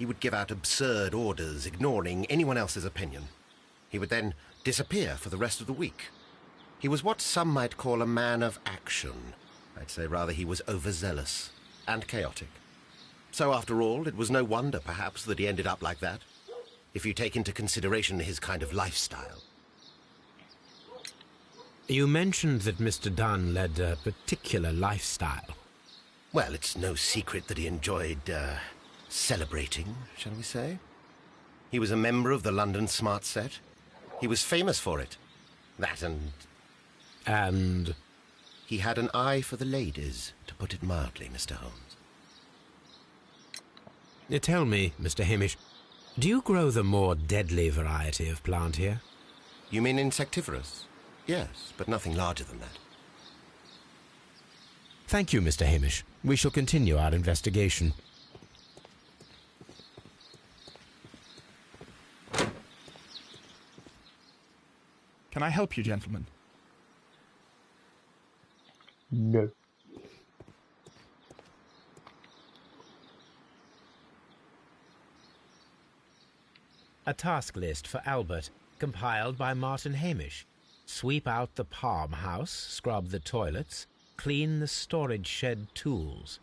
He would give out absurd orders, ignoring anyone else's opinion. He would then disappear for the rest of the week. He was what some might call a man of action. I'd say rather he was overzealous and chaotic. So after all, it was no wonder, perhaps, that he ended up like that, if you take into consideration his kind of lifestyle. You mentioned that Mr. Dunn led a particular lifestyle. Well, it's no secret that he enjoyed, celebrating, shall we say? He was a member of the London Smart Set. He was famous for it. That and... And? He had an eye for the ladies, to put it mildly, Mr. Holmes. Tell me, Mr. Hamish, do you grow the more deadly variety of plant here? You mean insectivorous? Yes, but nothing larger than that. Thank you, Mr. Hamish. We shall continue our investigation. Can I help you, gentlemen? No. A task list for Albert, compiled by Martin Hamish. Sweep out the palm house, scrub the toilets, clean the storage shed tools.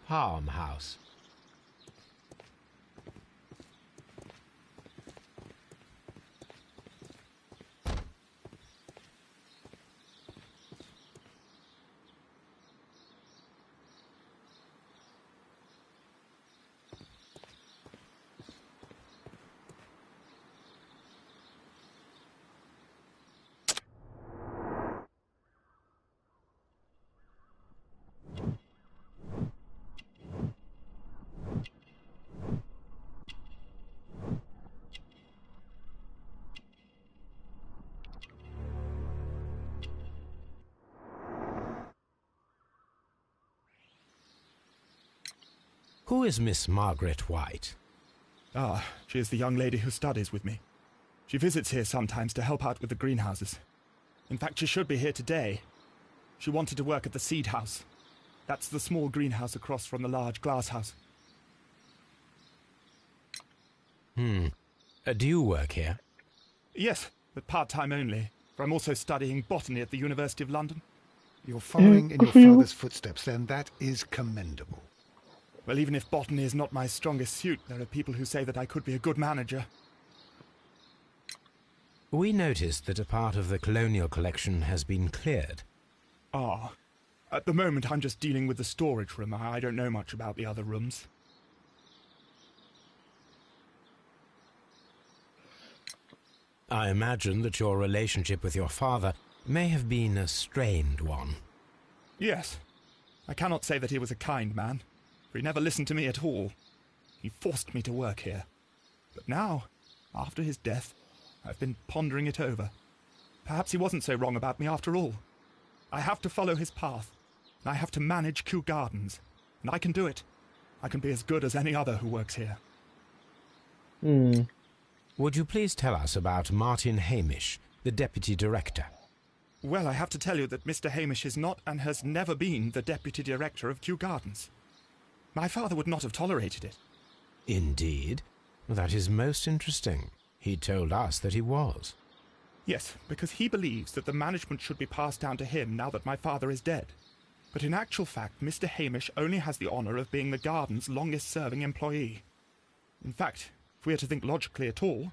Palm house. Who is Miss Margaret White? Ah, she is the young lady who studies with me. She visits here sometimes to help out with the greenhouses. In fact, she should be here today. She wanted to work at the seed house. That's the small greenhouse across from the large glass house. Do you work here? Yes, but part-time only, for I'm also studying botany at the University of London. You're following in your father's footsteps, then. That is commendable. Well, even if botany is not my strongest suit, there are people who say that I could be a good manager. We noticed that a part of the colonial collection has been cleared. Ah, at the moment I'm just dealing with the storage room. I don't know much about the other rooms. I imagine that your relationship with your father may have been a strained one. Yes. I cannot say that he was a kind man, for he never listened to me at all. He forced me to work here. But now, after his death, I've been pondering it over. Perhaps he wasn't so wrong about me after all. I have to follow his path, and I have to manage Kew Gardens, and I can do it. I can be as good as any other who works here. Would you please tell us about Martin Hamish, the Deputy Director? Well, I have to tell you that Mr. Hamish is not and has never been the Deputy Director of Kew Gardens. My father would not have tolerated it. Indeed? That is most interesting. He told us that he was. Yes, because he believes that the management should be passed down to him now that my father is dead. But in actual fact, Mr. Hamish only has the honour of being the garden's longest-serving employee. In fact, if we are to think logically at all,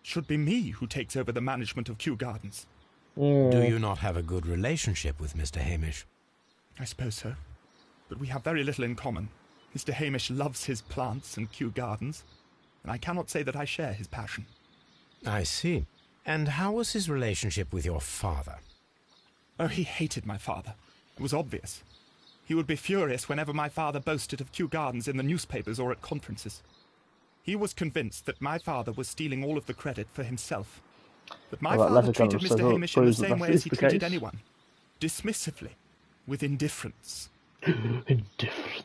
it should be me who takes over the management of Kew Gardens. Do you not have a good relationship with Mr. Hamish? I suppose so. But we have very little in common. Mr. Hamish loves his plants and Kew Gardens, and I cannot say that I share his passion. I see. And how was his relationship with your father? Oh, he hated my father. It was obvious. He would be furious whenever my father boasted of Kew Gardens in the newspapers or at conferences. He was convinced that my father was stealing all of the credit for himself. But my father treated Mr. Hamish in the same way as he treated anyone. Dismissively. With indifference. Indifference.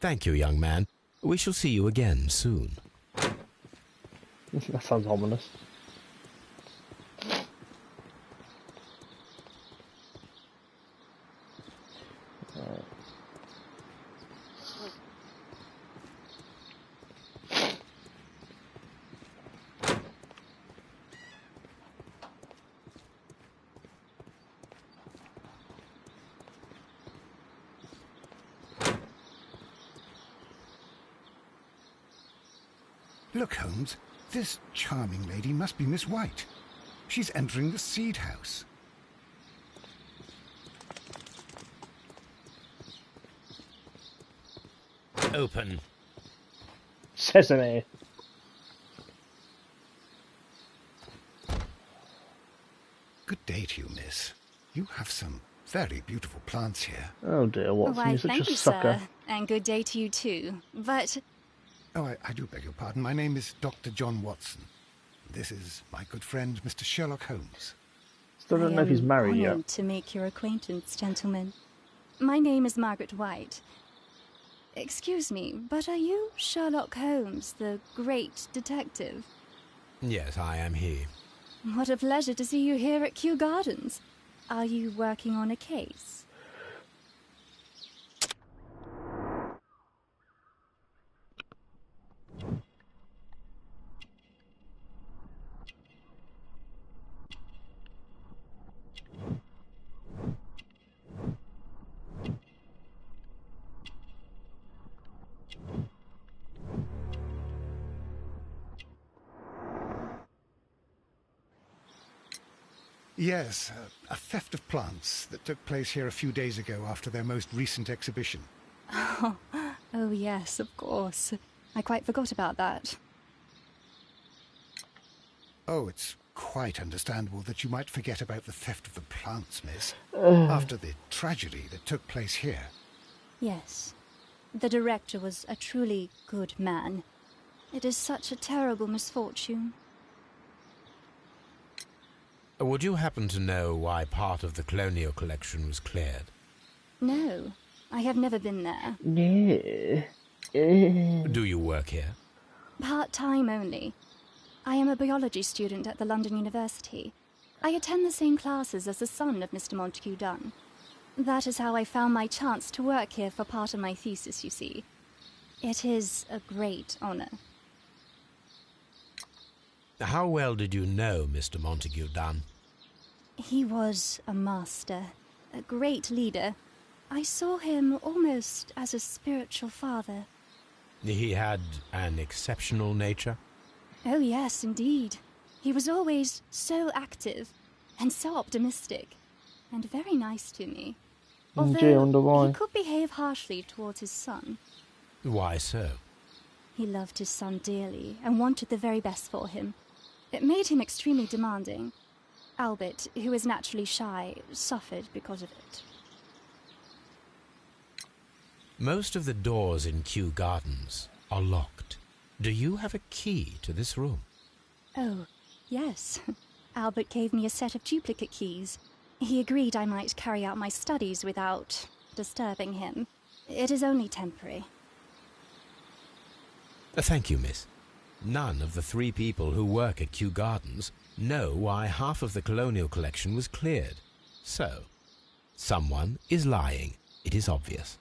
Thank you, young man. We shall see you again soon. That sounds ominous. Look, Holmes, this charming lady must be Miss White. She's entering the seed house. Open. Sesame. Good day to you, miss. You have some very beautiful plants here. Oh dear, Watson, Why, you're such thank a you, sucker. sir. And good day to you too. But Oh, I do beg your pardon. My name is Dr. John Watson. This is my good friend, Mr. Sherlock Holmes. Still don't know if he's married I am yet. honoured to make your acquaintance, gentlemen. My name is Margaret White. Excuse me, but are you Sherlock Holmes, the great detective? Yes, I am he. What a pleasure to see you here at Kew Gardens. Are you working on a case? Yes, a theft of plants that took place here a few days ago after their most recent exhibition. Oh yes, of course. I quite forgot about that. Oh, it's quite understandable that you might forget about the theft of the plants, miss, after the tragedy that took place here. Yes. The director was a truly good man. It is such a terrible misfortune. Would you happen to know why part of the colonial collection was cleared? No, I have never been there. Yeah. Do you work here? Part-time only. I am a biology student at the London University. I attend the same classes as the son of Mr. Montague Dunn. That is how I found my chance to work here for part of my thesis, you see. It is a great honour. How well did you know Mr. Montague Dunn? He was a master, a great leader. I saw him almost as a spiritual father. He had an exceptional nature? Oh yes, indeed. He was always so active and so optimistic and very nice to me. Gee, I wonder Although why. he could behave harshly towards his son. Why so? He loved his son dearly and wanted the very best for him. It made him extremely demanding. Albert, who is naturally shy, suffered because of it. Most of the doors in Kew Gardens are locked. Do you have a key to this room? Oh, yes. Albert gave me a set of duplicate keys. He agreed I might carry out my studies without disturbing him. It is only temporary. Thank you, miss. None of the 3 people who work at Kew Gardens know why half of the colonial collection was cleared. So, someone is lying. It is obvious.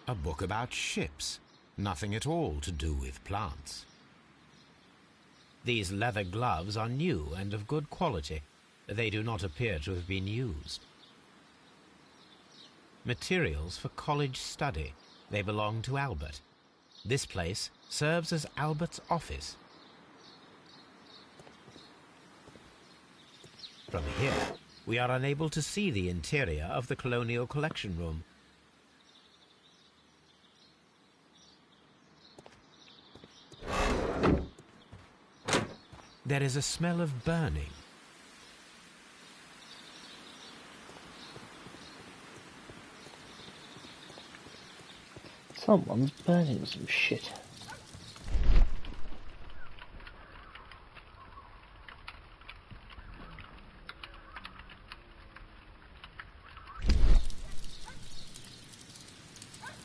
A book about ships. Nothing at all to do with plants. These leather gloves are new and of good quality. They do not appear to have been used. Materials for college study. They belong to Albert. This place serves as Albert's office. From here, we are unable to see the interior of the colonial collection room. There is a smell of burning. Someone's burning some shit.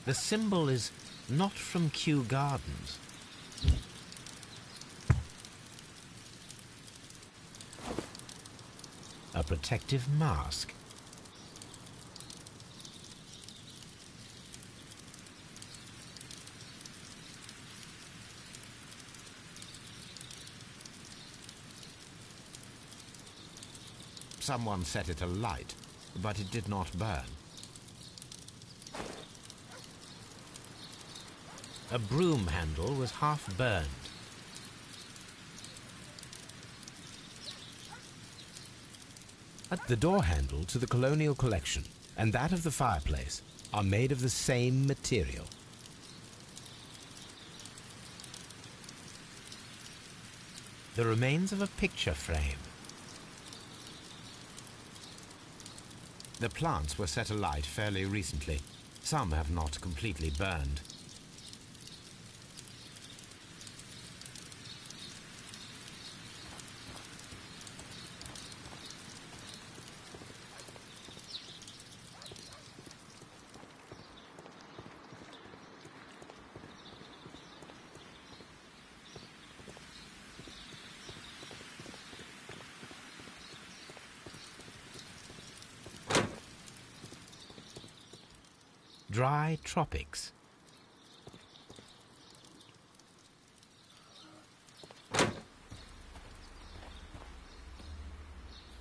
The symbol is not from Kew Gardens. A protective mask. someone set it alight, but it did not burn. A broom handle was half burned. The door handle to the Colonial Collection and that of the fireplace are made of the same material. The remains of a picture frame. The plants were set alight fairly recently. Some have not completely burned. Dry tropics.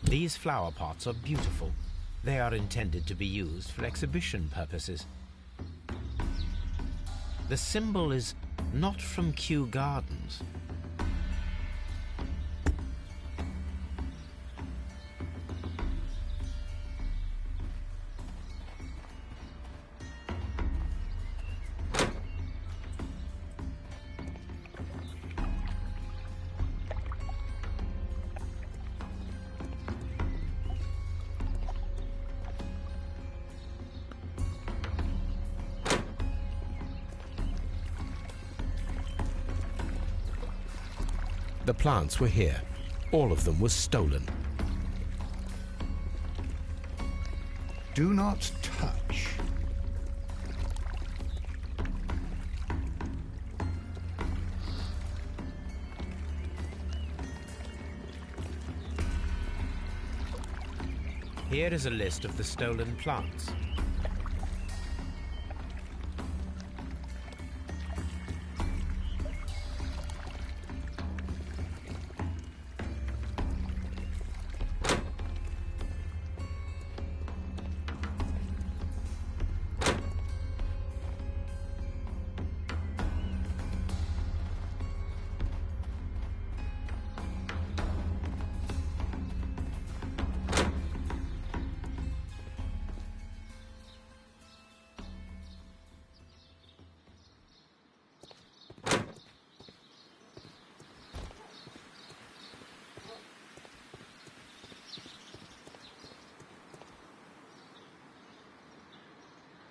These flower pots are beautiful. They are intended to be used for exhibition purposes. The symbol is not from Kew Gardens. The plants were here. All of them were stolen. Do not touch. Here is a list of the stolen plants.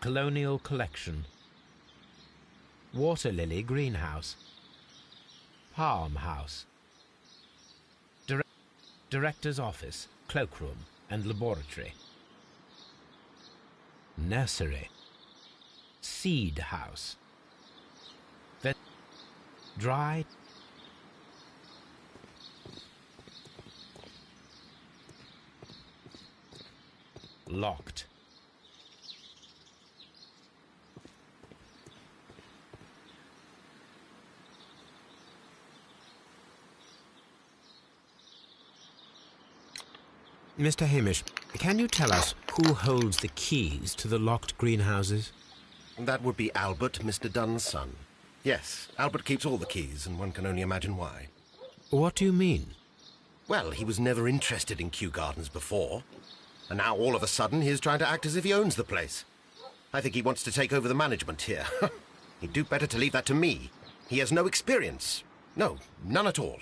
Colonial Collection. Water Lily Greenhouse. Palm House. Director's Office, Cloakroom and Laboratory. Nursery. Seed House. Dry. Locked. Mr. Hamish, can you tell us who holds the keys to the locked greenhouses? That would be Albert, Mr. Dunn's son. Yes, Albert keeps all the keys, and one can only imagine why. What do you mean? Well, he was never interested in Kew Gardens before, and now all of a sudden he is trying to act as if he owns the place. I think he wants to take over the management here. He'd do better to leave that to me. He has no experience. No, none at all.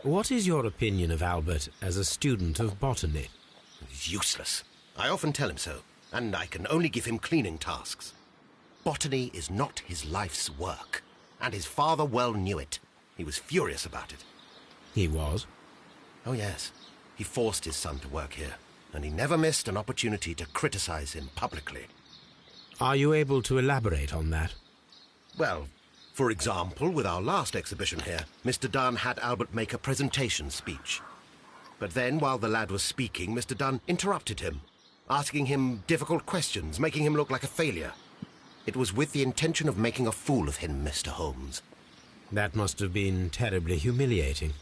What is your opinion of Albert as a student of botany? He's useless. I often tell him so, and I can only give him cleaning tasks. Botany is not his life's work, and his father well knew it. He was furious about it. He was? Oh, yes. He forced his son to work here, and he never missed an opportunity to criticize him publicly. Are you able to elaborate on that? Well, for example, with our last exhibition here, Mr. Dunn had Albert make a presentation speech. But then, while the lad was speaking, Mr. Dunn interrupted him, asking him difficult questions, making him look like a failure. It was with the intention of making a fool of him, Mr. Holmes. That must have been terribly humiliating.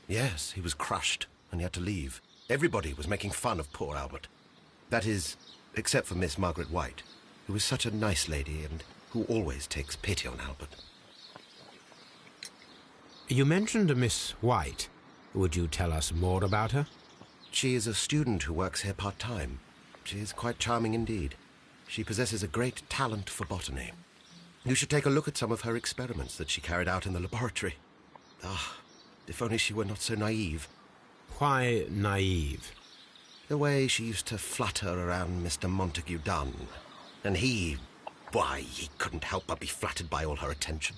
Yes, he was crushed. and he had to leave. Everybody was making fun of poor Albert. That is, except for Miss Margaret White, who is such a nice lady and who always takes pity on Albert. You mentioned a Miss White. Would you tell us more about her? She is a student who works here part-time. She is quite charming indeed. She possesses a great talent for botany. You should take a look at some of her experiments that she carried out in the laboratory. Ah, if only she were not so naive. Why naive? The way she used to flutter around Mr. Montague Dunn. And why, he couldn't help but be flattered by all her attention.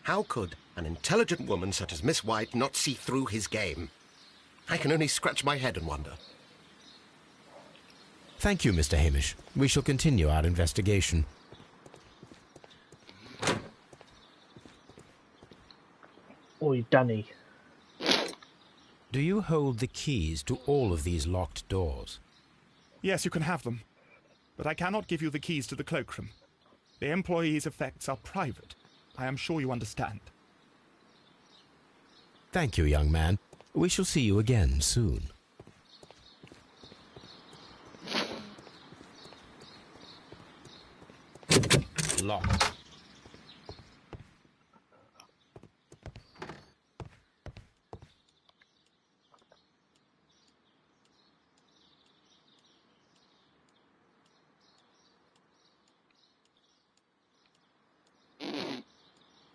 How could an intelligent woman such as Miss White not see through his game? I can only scratch my head and wonder. Thank you, Mr. Hamish. We shall continue our investigation. Oi, Danny. Do you hold the keys to all of these locked doors? Yes, you can have them. But I cannot give you the keys to the cloakroom. The employees' effects are private. I am sure you understand. Thank you, young man. We shall see you again soon. Locked.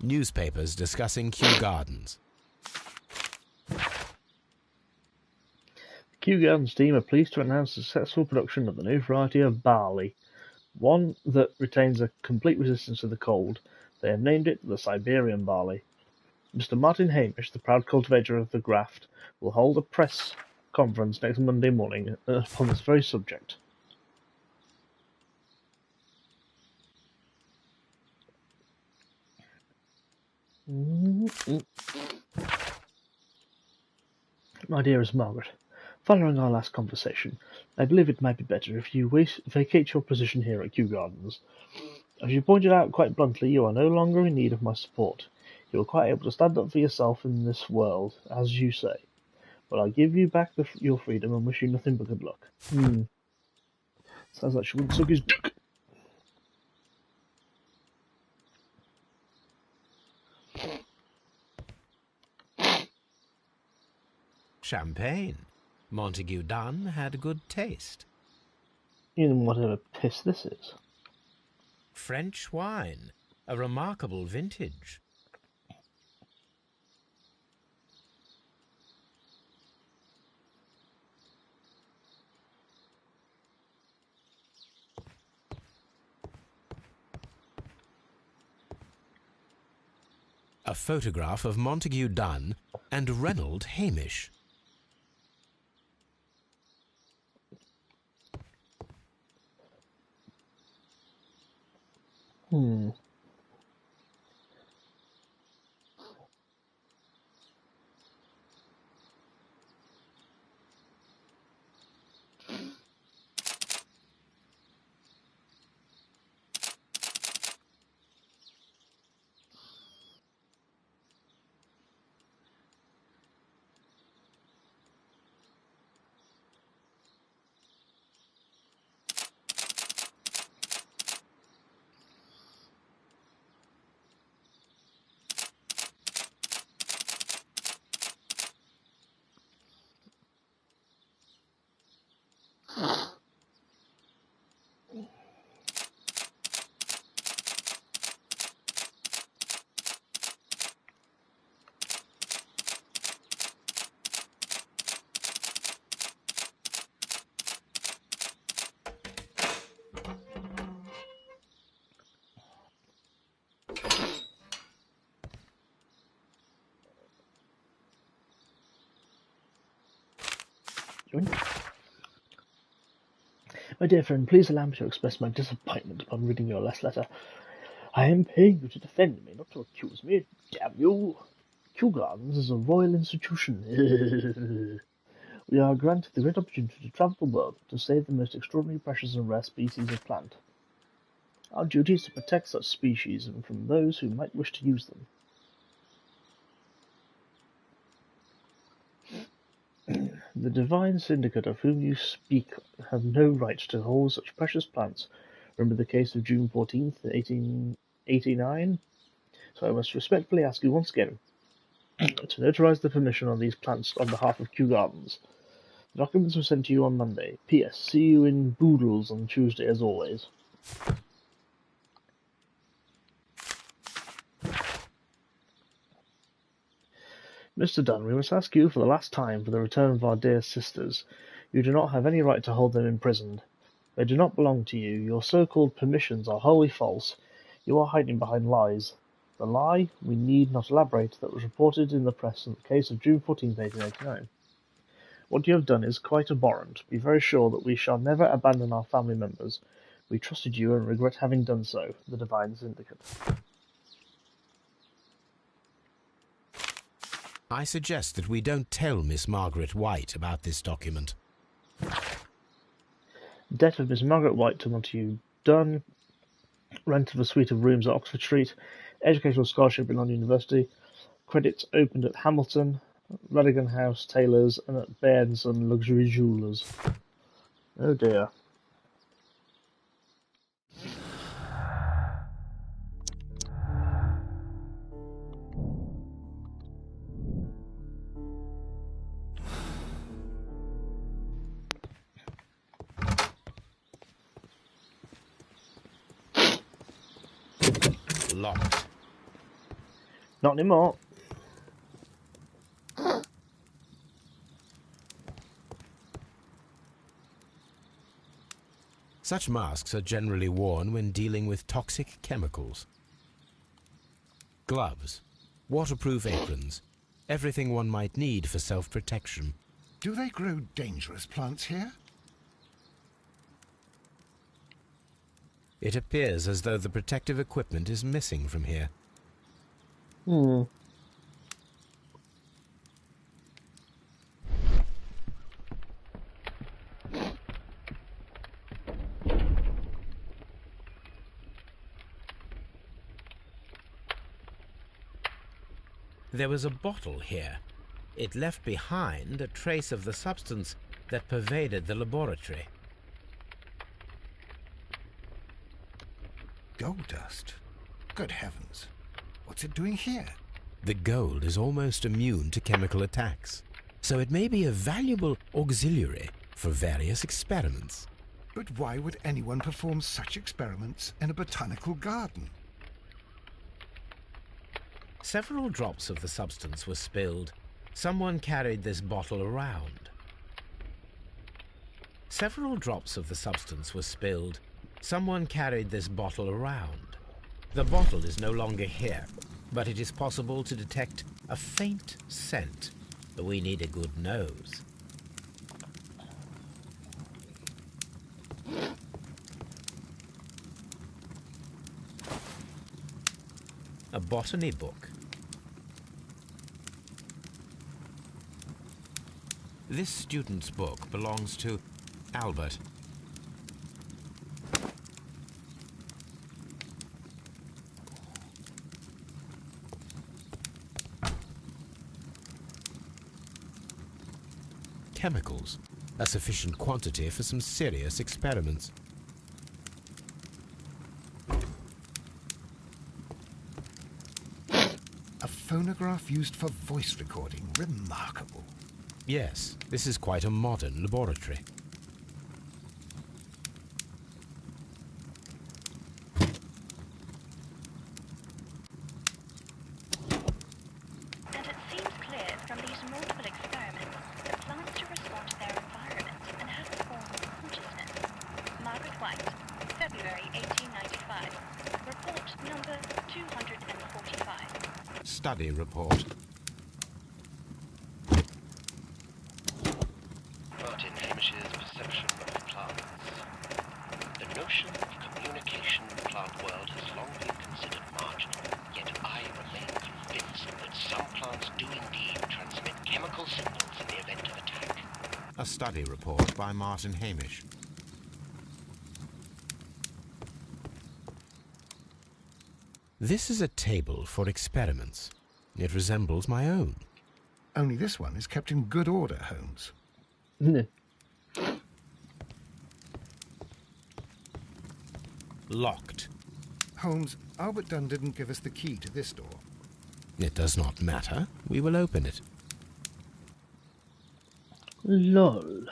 Newspapers discussing Kew Gardens. The Kew Gardens team are pleased to announce the successful production of the new variety of barley, one that retains a complete resistance to the cold. They have named it the Siberian barley. Mr. Martin Hamish, the proud cultivator of the graft, will hold a press conference next Monday morning upon this very subject. My dearest Margaret, following our last conversation, I believe it might be better if you vacate your position here at Kew Gardens. As you pointed out quite bluntly, you are no longer in need of my support. You are quite able to stand up for yourself in this world, as you say. But I give you back your freedom and wish you nothing but good luck. Sounds like she wouldn't suck his dick. Champagne. Montague Dunn had good taste. In whatever piss this is. French wine. A remarkable vintage. A photograph of Montague Dunn and Reynold Hamish. My dear friend, please allow me to express my disappointment upon reading your last letter. I am paying you to defend me, not to accuse me. Damn you! Kew Gardens is a royal institution. We are granted the great opportunity to travel the world to save the most extraordinary, precious, and rare species of plant. Our duty is to protect such species and from those who might wish to use them. The divine syndicate of whom you speak have no right to hold such precious plants. Remember the case of June 14th, 1889? So I must respectfully ask you once again to notarize the permission on these plants on behalf of Kew Gardens. The documents were sent to you on Monday. P.S. See you in Boodles on Tuesday as always. Mr. Dunn, we must ask you for the last time for the return of our dear sisters. You do not have any right to hold them imprisoned. They do not belong to you. Your so-called permissions are wholly false. You are hiding behind lies. The lie, we need not elaborate, that was reported in the press in the case of June 14, 1889. What you have done is quite abhorrent. Be very sure that we shall never abandon our family members. We trusted you and regret having done so. The Divine Syndicate. I suggest that we don't tell Miss Margaret White about this document. Debt of Miss Margaret White to Montague Dunn. Rent of a suite of rooms at Oxford Street. Educational scholarship in London University. Credits opened at Hamilton, Radigan House Tailors, and at Bairns and Luxury Jewellers. Oh dear. Locked. Not anymore. Such masks are generally worn when dealing with toxic chemicals. Gloves, waterproof aprons, everything one might need for self-protection. Do they grow dangerous plants here? It appears as though the protective equipment is missing from here. There was a bottle here. It left behind a trace of the substance that pervaded the laboratory. Gold dust? Good heavens. What's it doing here? The gold is almost immune to chemical attacks, so it may be a valuable auxiliary for various experiments. But why would anyone perform such experiments in a botanical garden? Several drops of the substance were spilled. Someone carried this bottle around. Several drops of the substance were spilled. Someone carried this bottle around. The bottle is no longer here, but it is possible to detect a faint scent. We need a good nose. A botany book. This student's book belongs to Albert. Chemicals, a sufficient quantity for some serious experiments. A phonograph used for voice recording. Remarkable. Yes, this is quite a modern laboratory. And it seems clear from these multiple experiments that plants to respond to their environment and have a form of consciousness. Margaret White, February 1895. Report number 245. Study report. Martin Hamish's perception of plants. The notion of communication in the plant world has long been considered marginal, yet I remain convinced that some plants do indeed transmit chemical signals in the event of attack. A study report by Martin Hamish. This is a table for experiments. It resembles my own. Only this one is kept in good order, Holmes. Locked. Holmes, Albert Dunn didn't give us the key to this door. It does not matter. We will open it. Lol.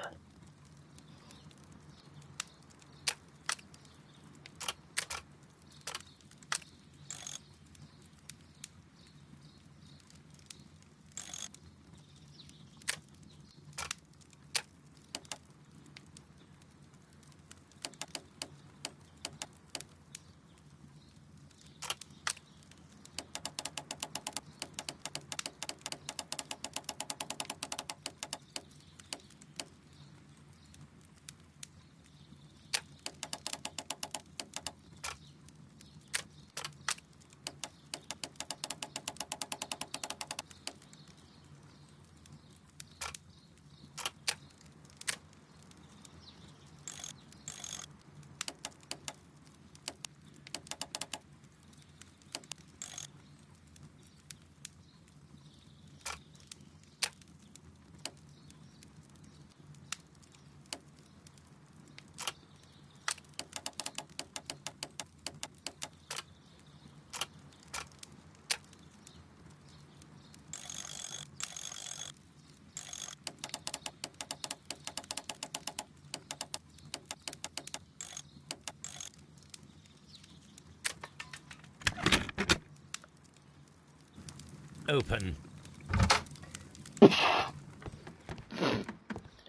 Open.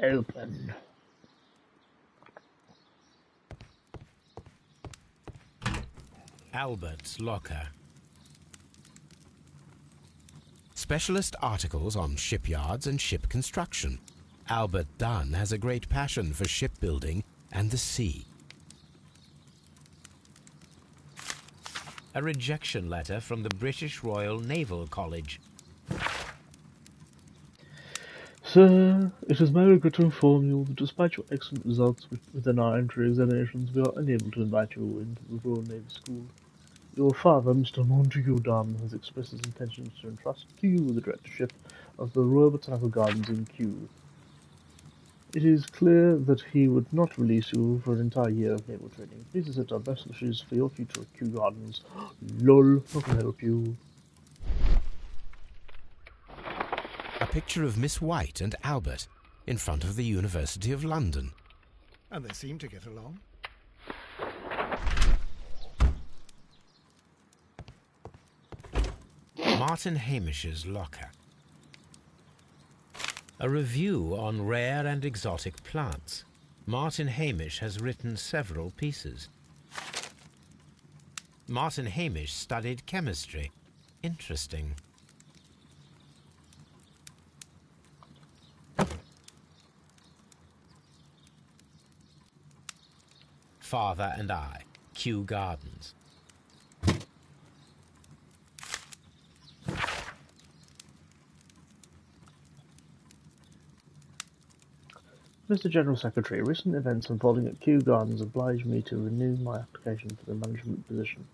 Open. Albert's locker. Specialist articles on shipyards and ship construction. Albert Dunn has a great passion for shipbuilding and the sea. A rejection letter from the British Royal Naval College. Sir, it is my regret to inform you that despite your excellent results within our entry examinations, we are unable to invite you into the Royal Navy School. Your father, Mr. Montague Dunn, has expressed his intentions to entrust to you the directorship of the Royal Botanical Gardens in Kew. It is clear that he would not release you for an entire year of naval training. Please accept our best wishes for your future at Kew Gardens. LOL, how can I help you? A picture of Miss White and Albert in front of the University of London. And they seem to get along. Martin Hamish's locker. A review on rare and exotic plants. Martin Hamish has written several pieces. Martin Hamish studied chemistry. Interesting. Father and I, Kew Gardens. Mr. General Secretary, recent events unfolding at Kew Gardens oblige me to renew my application for the management position.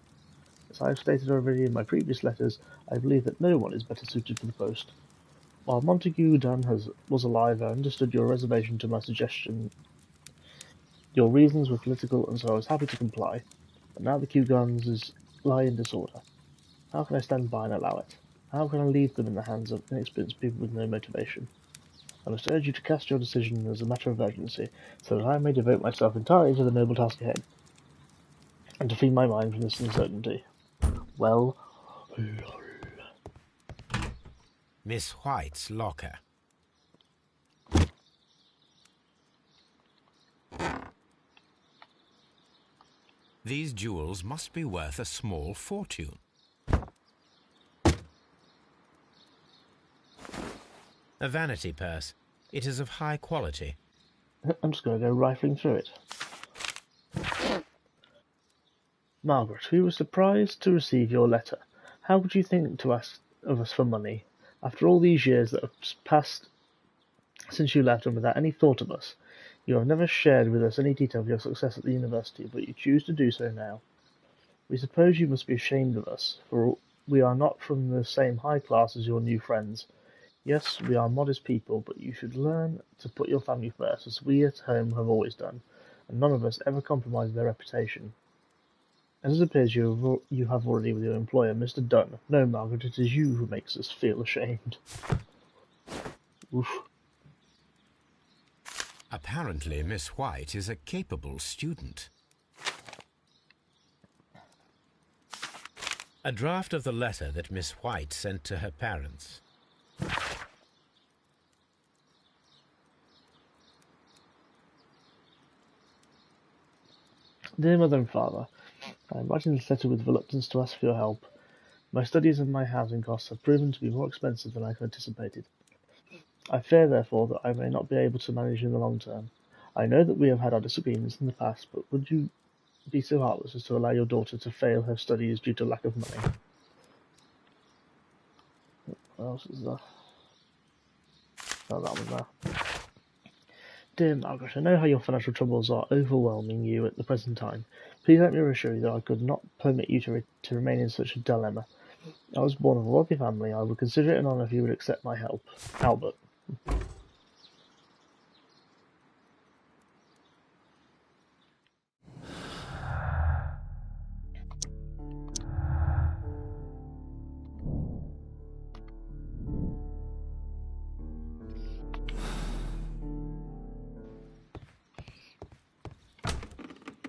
As I have stated already in my previous letters, I believe that no one is better suited for the post. While Montague Dunn was alive, I understood your reservation to my suggestion. Your reasons were political, and so I was happy to comply. But now the Kew Gardens lie in disorder. How can I stand by and allow it? How can I leave them in the hands of inexperienced people with no motivation? I must urge you to cast your decision as a matter of urgency, so that I may devote myself entirely to the noble task ahead, and to free my mind from this uncertainty. Well, lol. Miss White's locker. These jewels must be worth a small fortune. A vanity purse. It is of high quality. I'm just going to go rifling through it. Margaret, we were surprised to receive your letter. How could you think to ask of us for money? After all these years that have passed since you left and without any thought of us, you have never shared with us any detail of your success at the university, but you choose to do so now. We suppose you must be ashamed of us, for we are not from the same high class as your new friends. Yes, we are modest people, but you should learn to put your family first, as we at home have always done, and none of us ever compromise their reputation. As it appears you have already with your employer, Mr. Dunn. No, Margaret, it is you who makes us feel ashamed. Oof. Apparently, Miss White is a capable student. A draft of the letter that Miss White sent to her parents. Dear Mother and Father, I am writing this letter with reluctance to ask for your help. My studies and my housing costs have proven to be more expensive than I had anticipated. I fear, therefore, that I may not be able to manage in the long term. I know that we have had our disagreements in the past, but would you be so heartless as to allow your daughter to fail her studies due to lack of money? What else is there? Oh, that one there. Dear Margaret, I know how your financial troubles are overwhelming you at the present time. Please let me reassure you that I could not permit you to remain in such a dilemma. I was born of a wealthy family. I would consider it an honour if you would accept my help. Albert.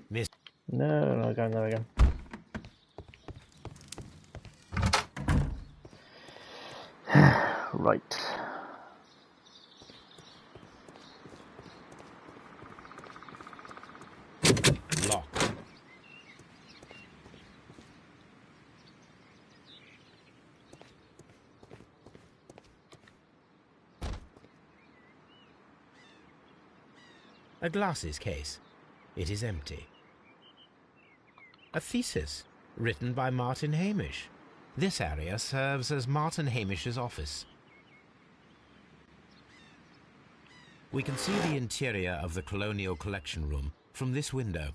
Miss... No, again, there again. Right. Locked. A glasses case. It is empty. A thesis, written by Martin Hamish. This area serves as Martin Hamish's office. We can see the interior of the Colonial Collection Room from this window.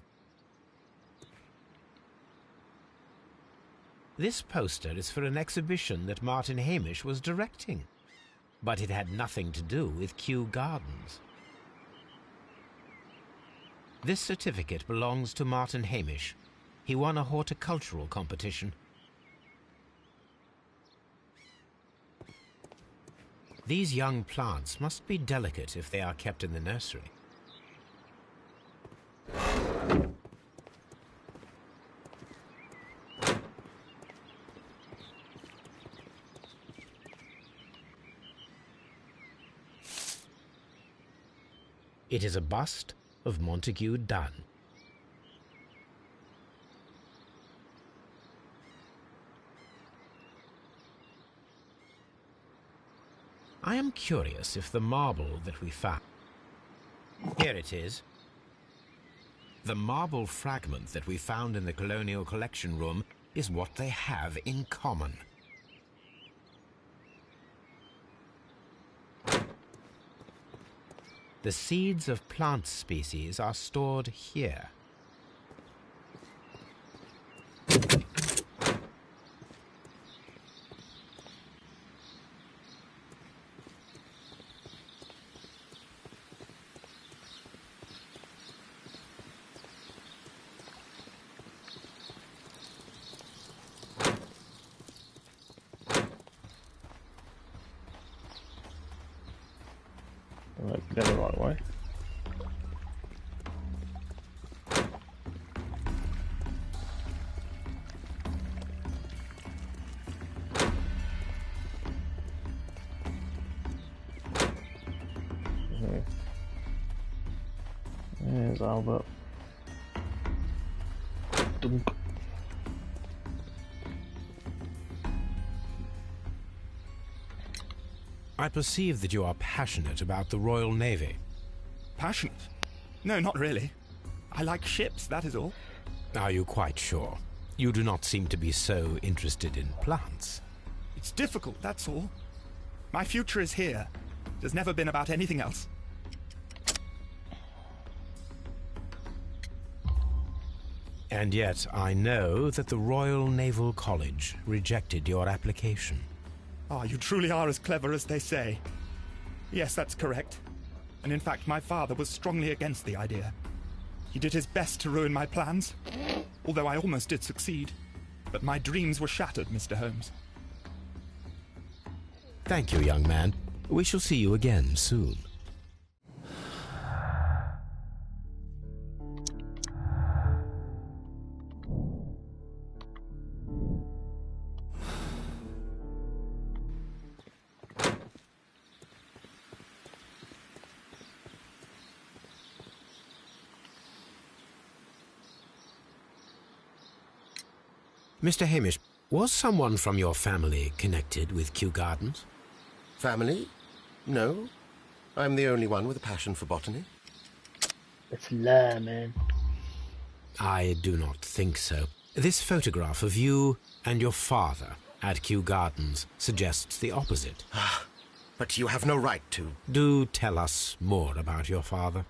This poster is for an exhibition that Martin Hamish was directing, but it had nothing to do with Kew Gardens. This certificate belongs to Martin Hamish. He won a horticultural competition. These young plants must be delicate if they are kept in the nursery. It is a bust of Montague Dunn. I am curious if the marble that we found... Here it is. The marble fragment that we found in the Colonial Collection Room is what they have in common. The seeds of plant species are stored here. Go the right way. There's Albert. Dunk. I perceive that you are passionate about the Royal Navy. Passionate? No, not really. I like ships, that is all. Are you quite sure? You do not seem to be so interested in plants. It's difficult, that's all. My future is here. It has never been about anything else. And yet I know that the Royal Naval College rejected your application. Ah, you truly are as clever as they say. Yes, that's correct. And in fact, my father was strongly against the idea. He did his best to ruin my plans, although I almost did succeed. But my dreams were shattered, Mr. Holmes. Thank you, young man. We shall see you again soon. Mr. Hamish, was someone from your family connected with Kew Gardens? Family? No. I'm the only one with a passion for botany. It's lair, man. I do not think so. This photograph of you and your father at Kew Gardens suggests the opposite. But you have no right to. Do tell us more about your father.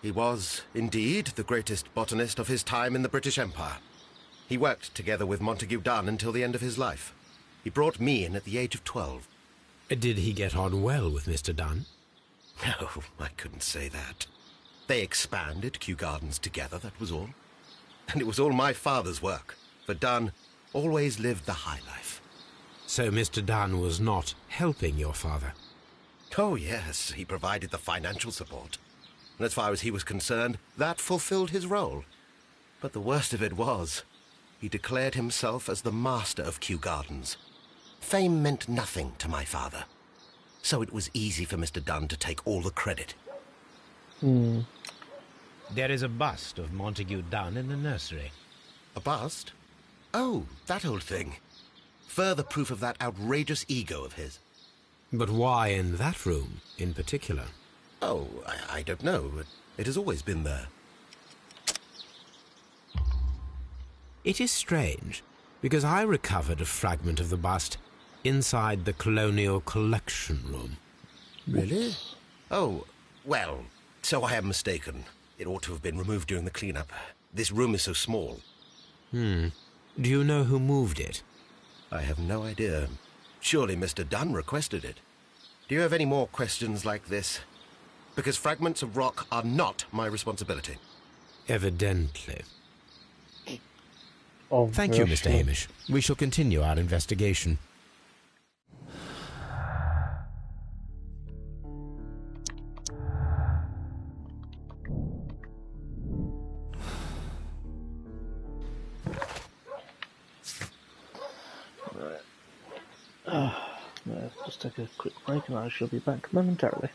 He was, indeed, the greatest botanist of his time in the British Empire. He worked together with Montague Dunn until the end of his life. He brought me in at the age of 12. Did he get on well with Mr. Dunn? No, I couldn't say that. They expanded Kew Gardens together, that was all. And it was all my father's work, for Dunn always lived the high life. So Mr. Dunn was not helping your father? Oh, yes, he provided the financial support. And as far as he was concerned, that fulfilled his role. But the worst of it was, he declared himself as the master of Kew Gardens. Fame meant nothing to my father, so it was easy for Mr. Dunn to take all the credit. There is a bust of Montague Dunn in the nursery. A bust? Oh, that old thing. Further proof of that outrageous ego of his. But why in that room in particular? Oh, I don't know. It has always been there. It is strange, because I recovered a fragment of the bust inside the Colonial Collection Room. Really? Oh, well, so I am mistaken. It ought to have been removed during the clean-up. This room is so small. Do you know who moved it? I have no idea. Surely Mr. Dunn requested it. Do you have any more questions like this? Because fragments of rock are not my responsibility. Evidently. Oh, Thank you, Mr. Hamish. We shall continue our investigation. Just take a quick break and I shall be back momentarily.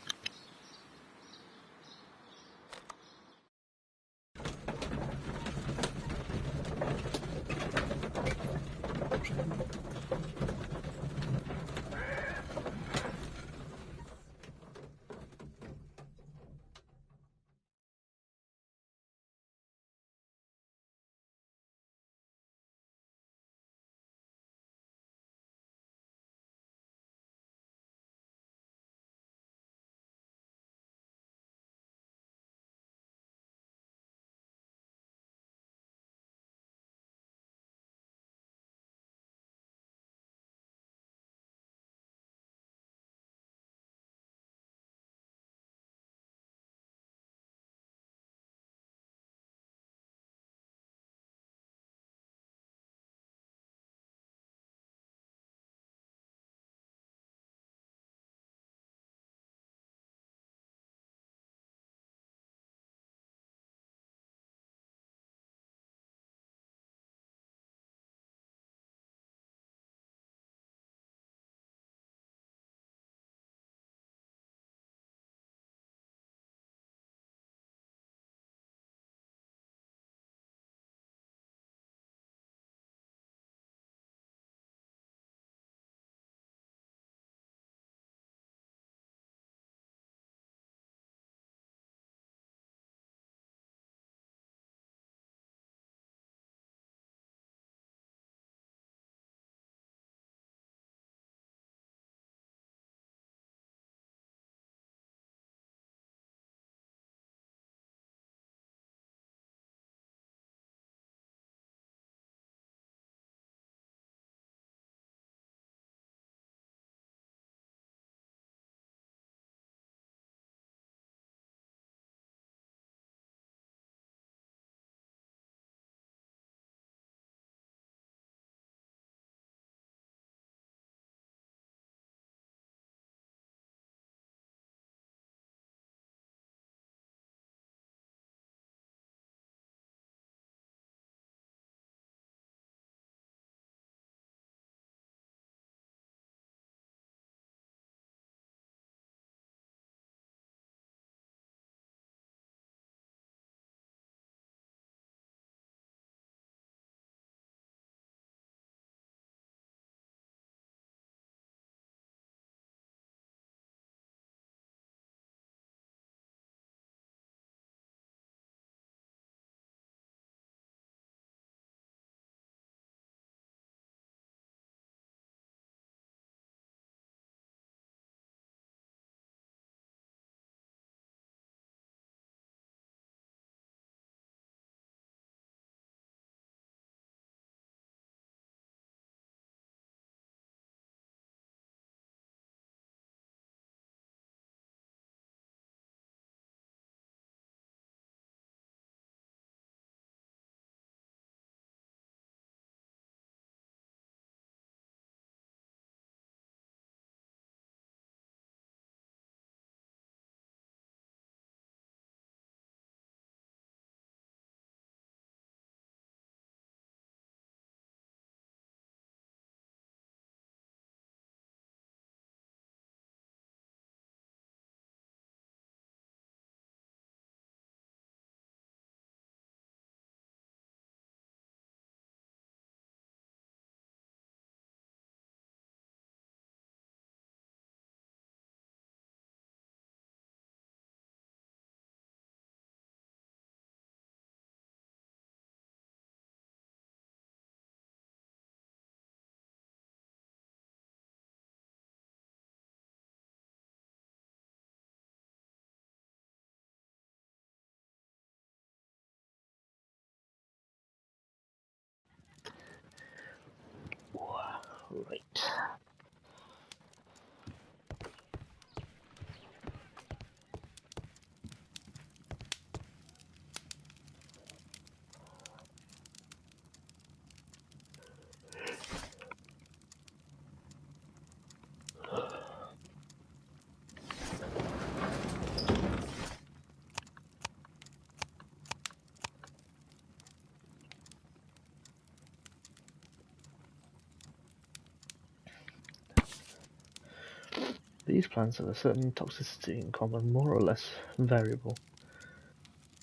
These plants have a certain toxicity in common, more or less variable.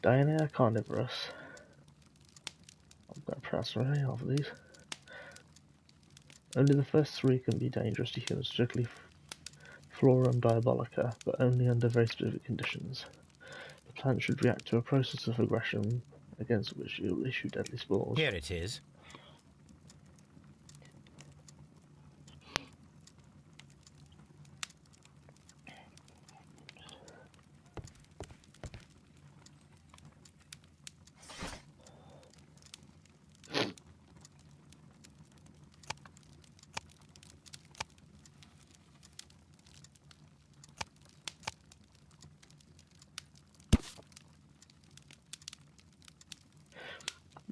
Diana carnivorous. I'm going to pronounce any of these. Only the first three can be dangerous to humans, strictly Florum diabolica, but only under very specific conditions. The plant should react to a process of aggression against which it will issue deadly spores. Here it is.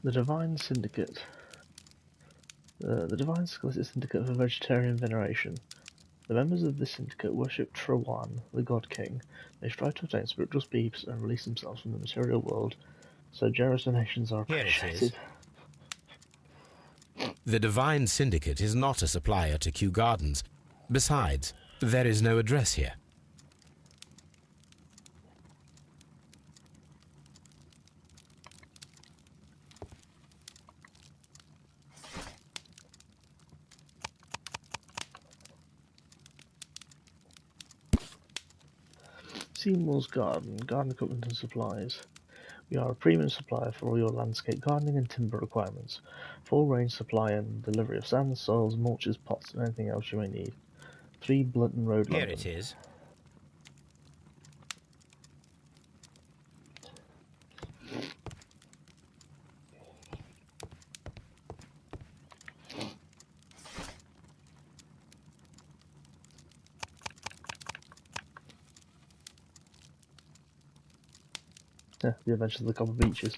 The Divine Syndicate. The Divine Syndicate Syndicate for Vegetarian Veneration. The members of this syndicate worship Trawan, the God King. They strive to obtain spiritual speeds and release themselves from the material world, so generous donations are appreciated. The Divine Syndicate is not a supplier to Kew Gardens. Besides, there is no address here. Seymour's Garden, garden equipment and supplies. We are a premium supplier for all your landscape gardening and timber requirements. Full range supply and delivery of sand, soils, mulches, pots, and anything else you may need. 3 Blunton Road, Here London. it is. The Adventures of the Copper Beaches.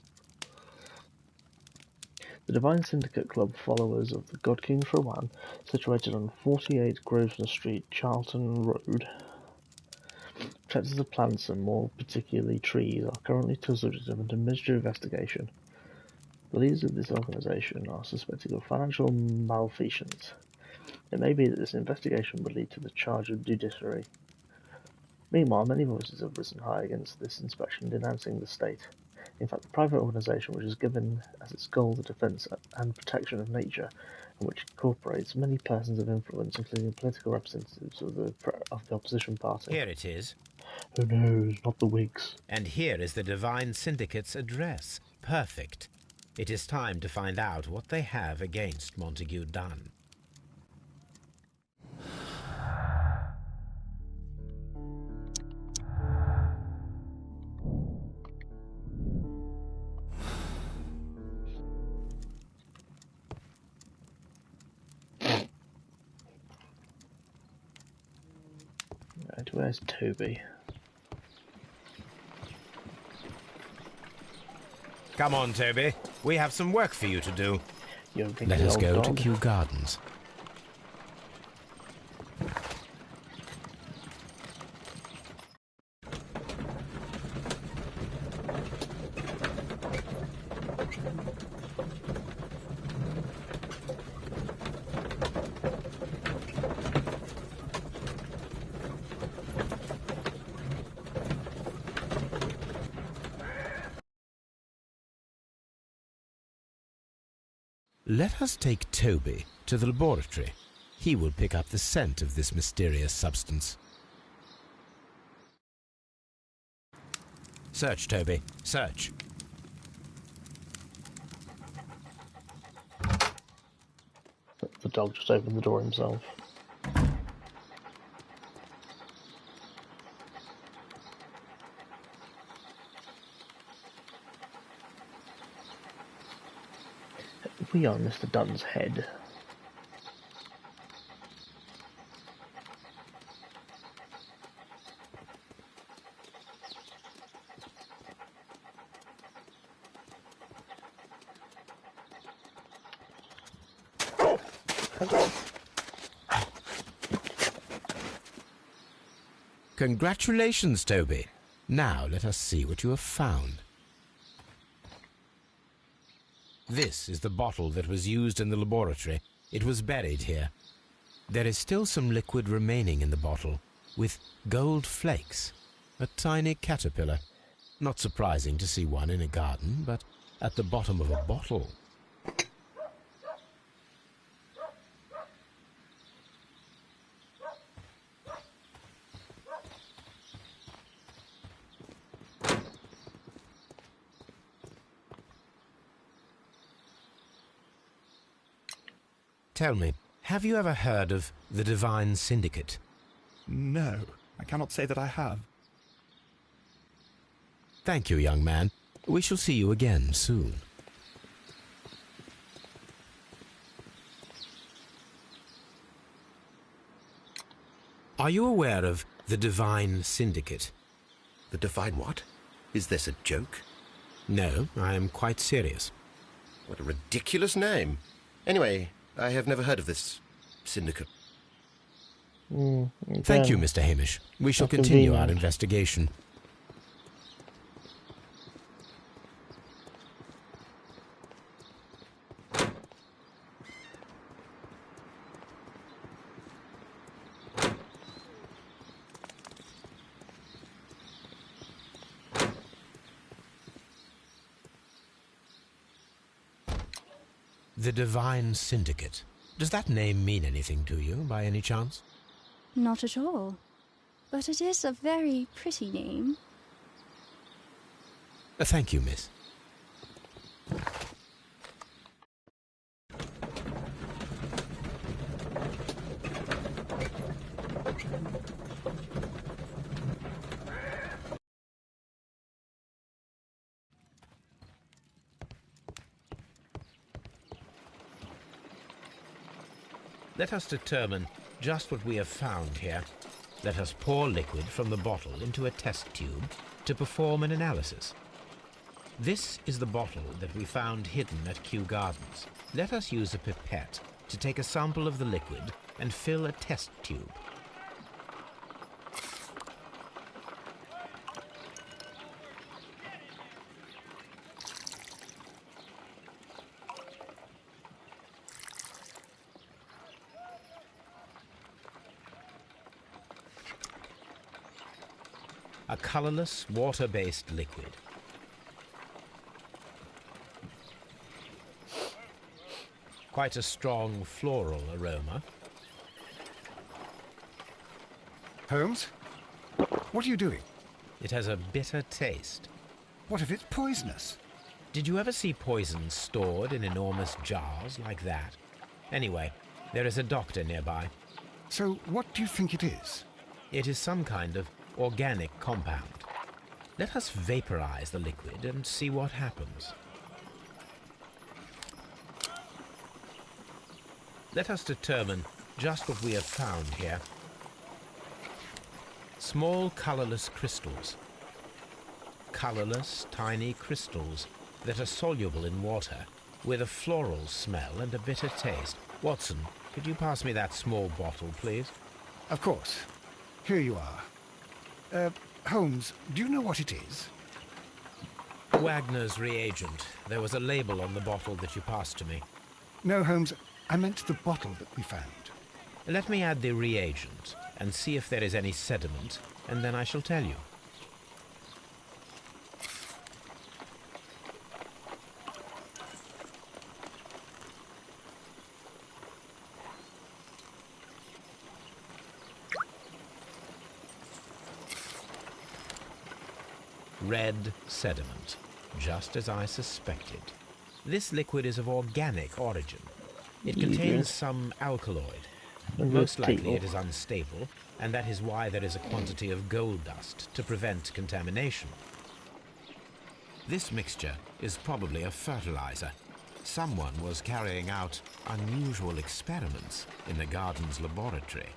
The Divine Syndicate Club, followers of the God King Trawan, situated on 48 Grosvenor Street, Charlton Road. Protectors of plants and more particularly trees are currently subject of an administrative investigation. The leaders of this organisation are suspected of financial malfeasance. It may be that this investigation would lead to the charge of judiciary. Meanwhile, many voices have risen high against this inspection, denouncing the state. In fact, the private organisation, which is given as its goal the defence and protection of nature, and which incorporates many persons of influence, including political representatives of the opposition party. Here it is. Who knows, not the Whigs. And here is the Divine Syndicate's address. Perfect. It is time to find out what they have against Montague Dunn. Right, where's Toby? Come on, Toby. We have some work for you to do. Let us go to Kew Gardens. Let us take Toby to the laboratory. He will pick up the scent of this mysterious substance. Search, Toby. Search. The dog just opened the door himself. We are Mr. Dunn's head. Congratulations, Toby. Now let us see what you have found. This is the bottle that was used in the laboratory. It was buried here. There is still some liquid remaining in the bottle. with gold flakes. A tiny caterpillar. Not surprising to see one in a garden, but at the bottom of a bottle. Tell me, have you ever heard of the Divine Syndicate? No, I cannot say that I have. Thank you, young man. We shall see you again soon. Are you aware of the Divine Syndicate? The Divine what? Is this a joke? No, I am quite serious. What a ridiculous name. Anyway, I have never heard of this syndicate. Thank you, Mr. Hamish. We shall continue our investigation. The Divine Syndicate. Does that name mean anything to you, by any chance? Not at all. But it is a very pretty name. Thank you, miss. Let us determine just what we have found here. Let us pour liquid from the bottle into a test tube to perform an analysis. This is the bottle that we found hidden at Kew Gardens. Let us use a pipette to take a sample of the liquid and fill a test tube. A colorless, water-based liquid. Quite a strong floral aroma. Holmes? What are you doing? It has a bitter taste. What if it's poisonous? Did you ever see poison stored in enormous jars like that? Anyway, there is a doctor nearby. So what do you think it is? It is some kind of organic compound. Let us vaporize the liquid and see what happens. Let us determine just what we have found here. Small colorless crystals. Colorless, tiny crystals that are soluble in water with a floral smell and a bitter taste. Watson, could you pass me that small bottle, please? Of course. Here you are. Holmes, do you know what it is? Wagner's reagent. There was a label on the bottle that you passed to me. No, Holmes, I meant the bottle that we found. Let me add the reagent and see if there is any sediment, and then I shall tell you. Red sediment, just as I suspected. This liquid is of organic origin. It contains some alkaloid. Most likely it is unstable, and that is why there is a quantity of gold dust to prevent contamination. This mixture is probably a fertilizer. Someone was carrying out unusual experiments in the garden's laboratory.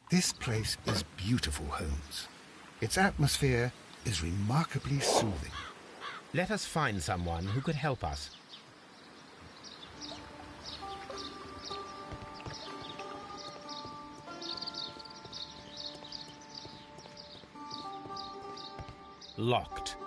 This place is beautiful, Holmes. Its atmosphere is remarkably soothing. Let us find someone who could help us. locked.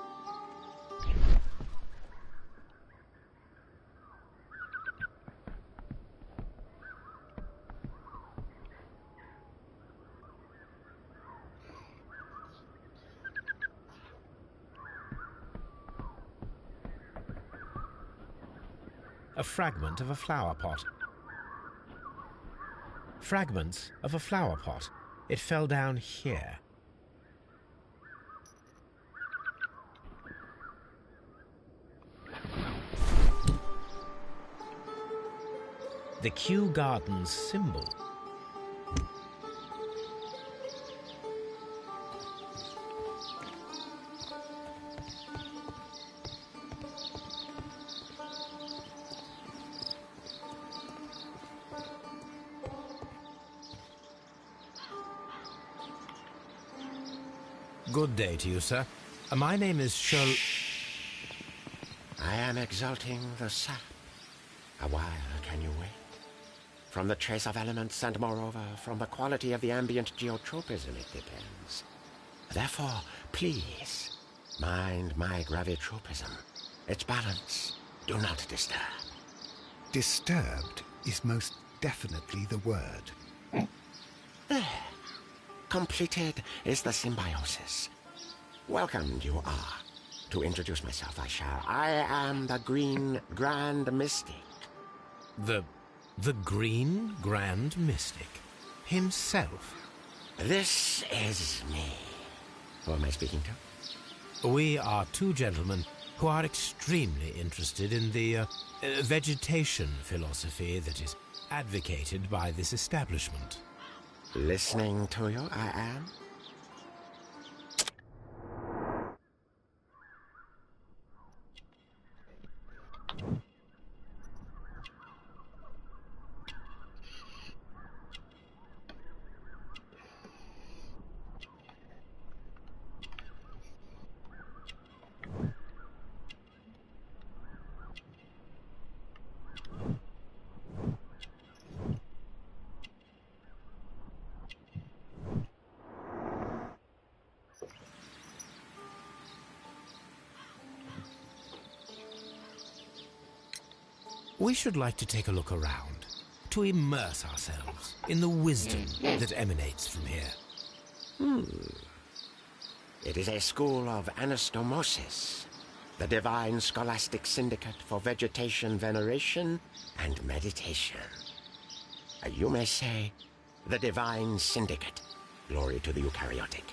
A fragment of a flower pot. Fragments of a flower pot. It fell down here. The Kew Gardens symbol. Good day to you, sir. My name is Sherlock... I am exalting the sap. A while can you wait? From the trace of elements and moreover from the quality of the ambient geotropism it depends. Therefore, please, mind my gravitropism. Its balance, do not disturb. Disturbed is most definitely the word. There. Completed is the symbiosis. Welcomed you are. To introduce myself, I shall. I am the Green Grand Mystic. The Green Grand Mystic himself. This is me. Who am I speaking to? We are two gentlemen who are extremely interested in the vegetation philosophy that is advocated by this establishment. Listening to you, I am. We should like to take a look around, to immerse ourselves in the wisdom that emanates from here. It is a school of anastomosis, the divine scholastic syndicate for vegetation veneration and meditation. You may say, the divine syndicate, glory to the eukaryotic.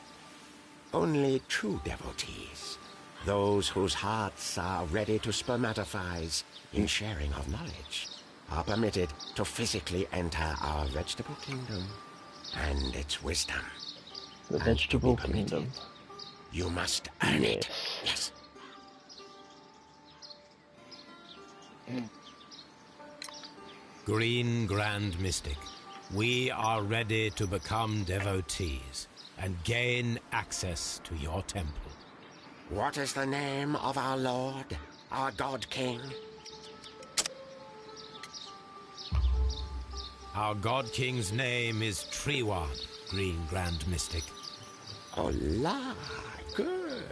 Only true devotees, those whose hearts are ready to spermatophize in sharing of knowledge, are permitted to physically enter our vegetable kingdom and its wisdom. The vegetable kingdom. You must earn it. Yes. Green Grand Mystic, we are ready to become devotees and gain access to your temple. What is the name of our Lord, our God King? Our God King's name is Treewan, Green Grand Mystic. Oh, la. Good,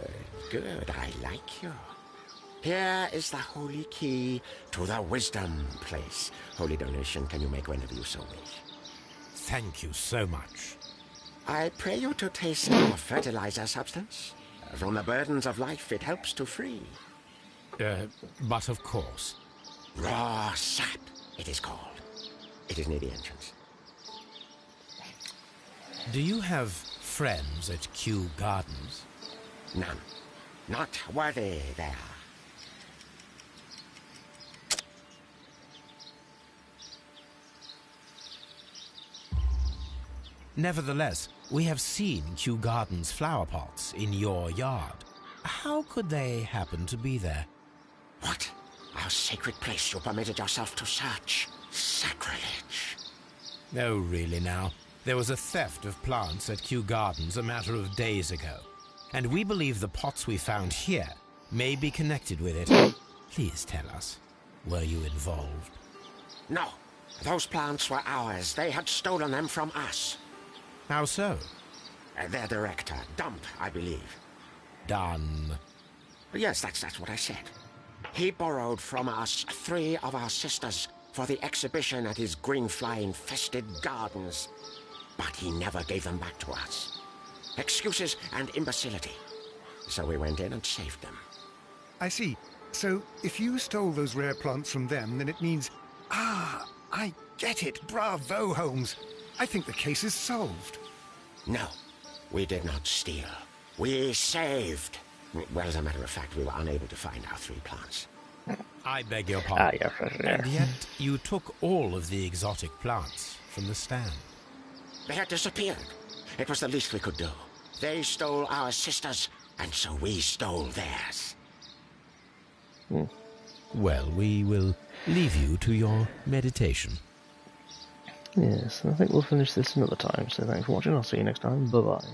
good. I like you. Here is the holy key to the wisdom place. Holy donation can you make whenever you so wish. Thank you so much. I pray you to taste our fertilizer substance. From the burdens of life it helps to free. But of course. Raw sap, it is called. It is near the entrance. Do you have friends at Kew Gardens? None. Not worthy they are. Nevertheless, we have seen Kew Gardens flower pots in your yard. How could they happen to be there? What? Our sacred place you permitted yourself to search? Sacrilege. No, really now. There was a theft of plants at Kew Gardens a matter of days ago, and we believe the pots we found here may be connected with it. Please tell us, were you involved? No. Those plants were ours. They had stolen them from us. How so? Their director, Dump, I believe. done. Yes, that's what I said. He borrowed from us 3 of our sisters for the exhibition at his greenfly-infested gardens. But he never gave them back to us. Excuses and imbecility. So we went in and saved them. I see. So, if you stole those rare plants from them, then it means... Ah, I get it. Bravo, Holmes. I think the case is solved. No, we did not steal. We saved. Well, as a matter of fact, we were unable to find our 3 plants. I beg your pardon. yes, And yet you took all of the exotic plants from the stand. They had disappeared. It was the least we could do. They stole our sisters, and so we stole theirs. Well, we will leave you to your meditation. Yes, I think we'll finish this another time, so thanks for watching, I'll see you next time, bye-bye.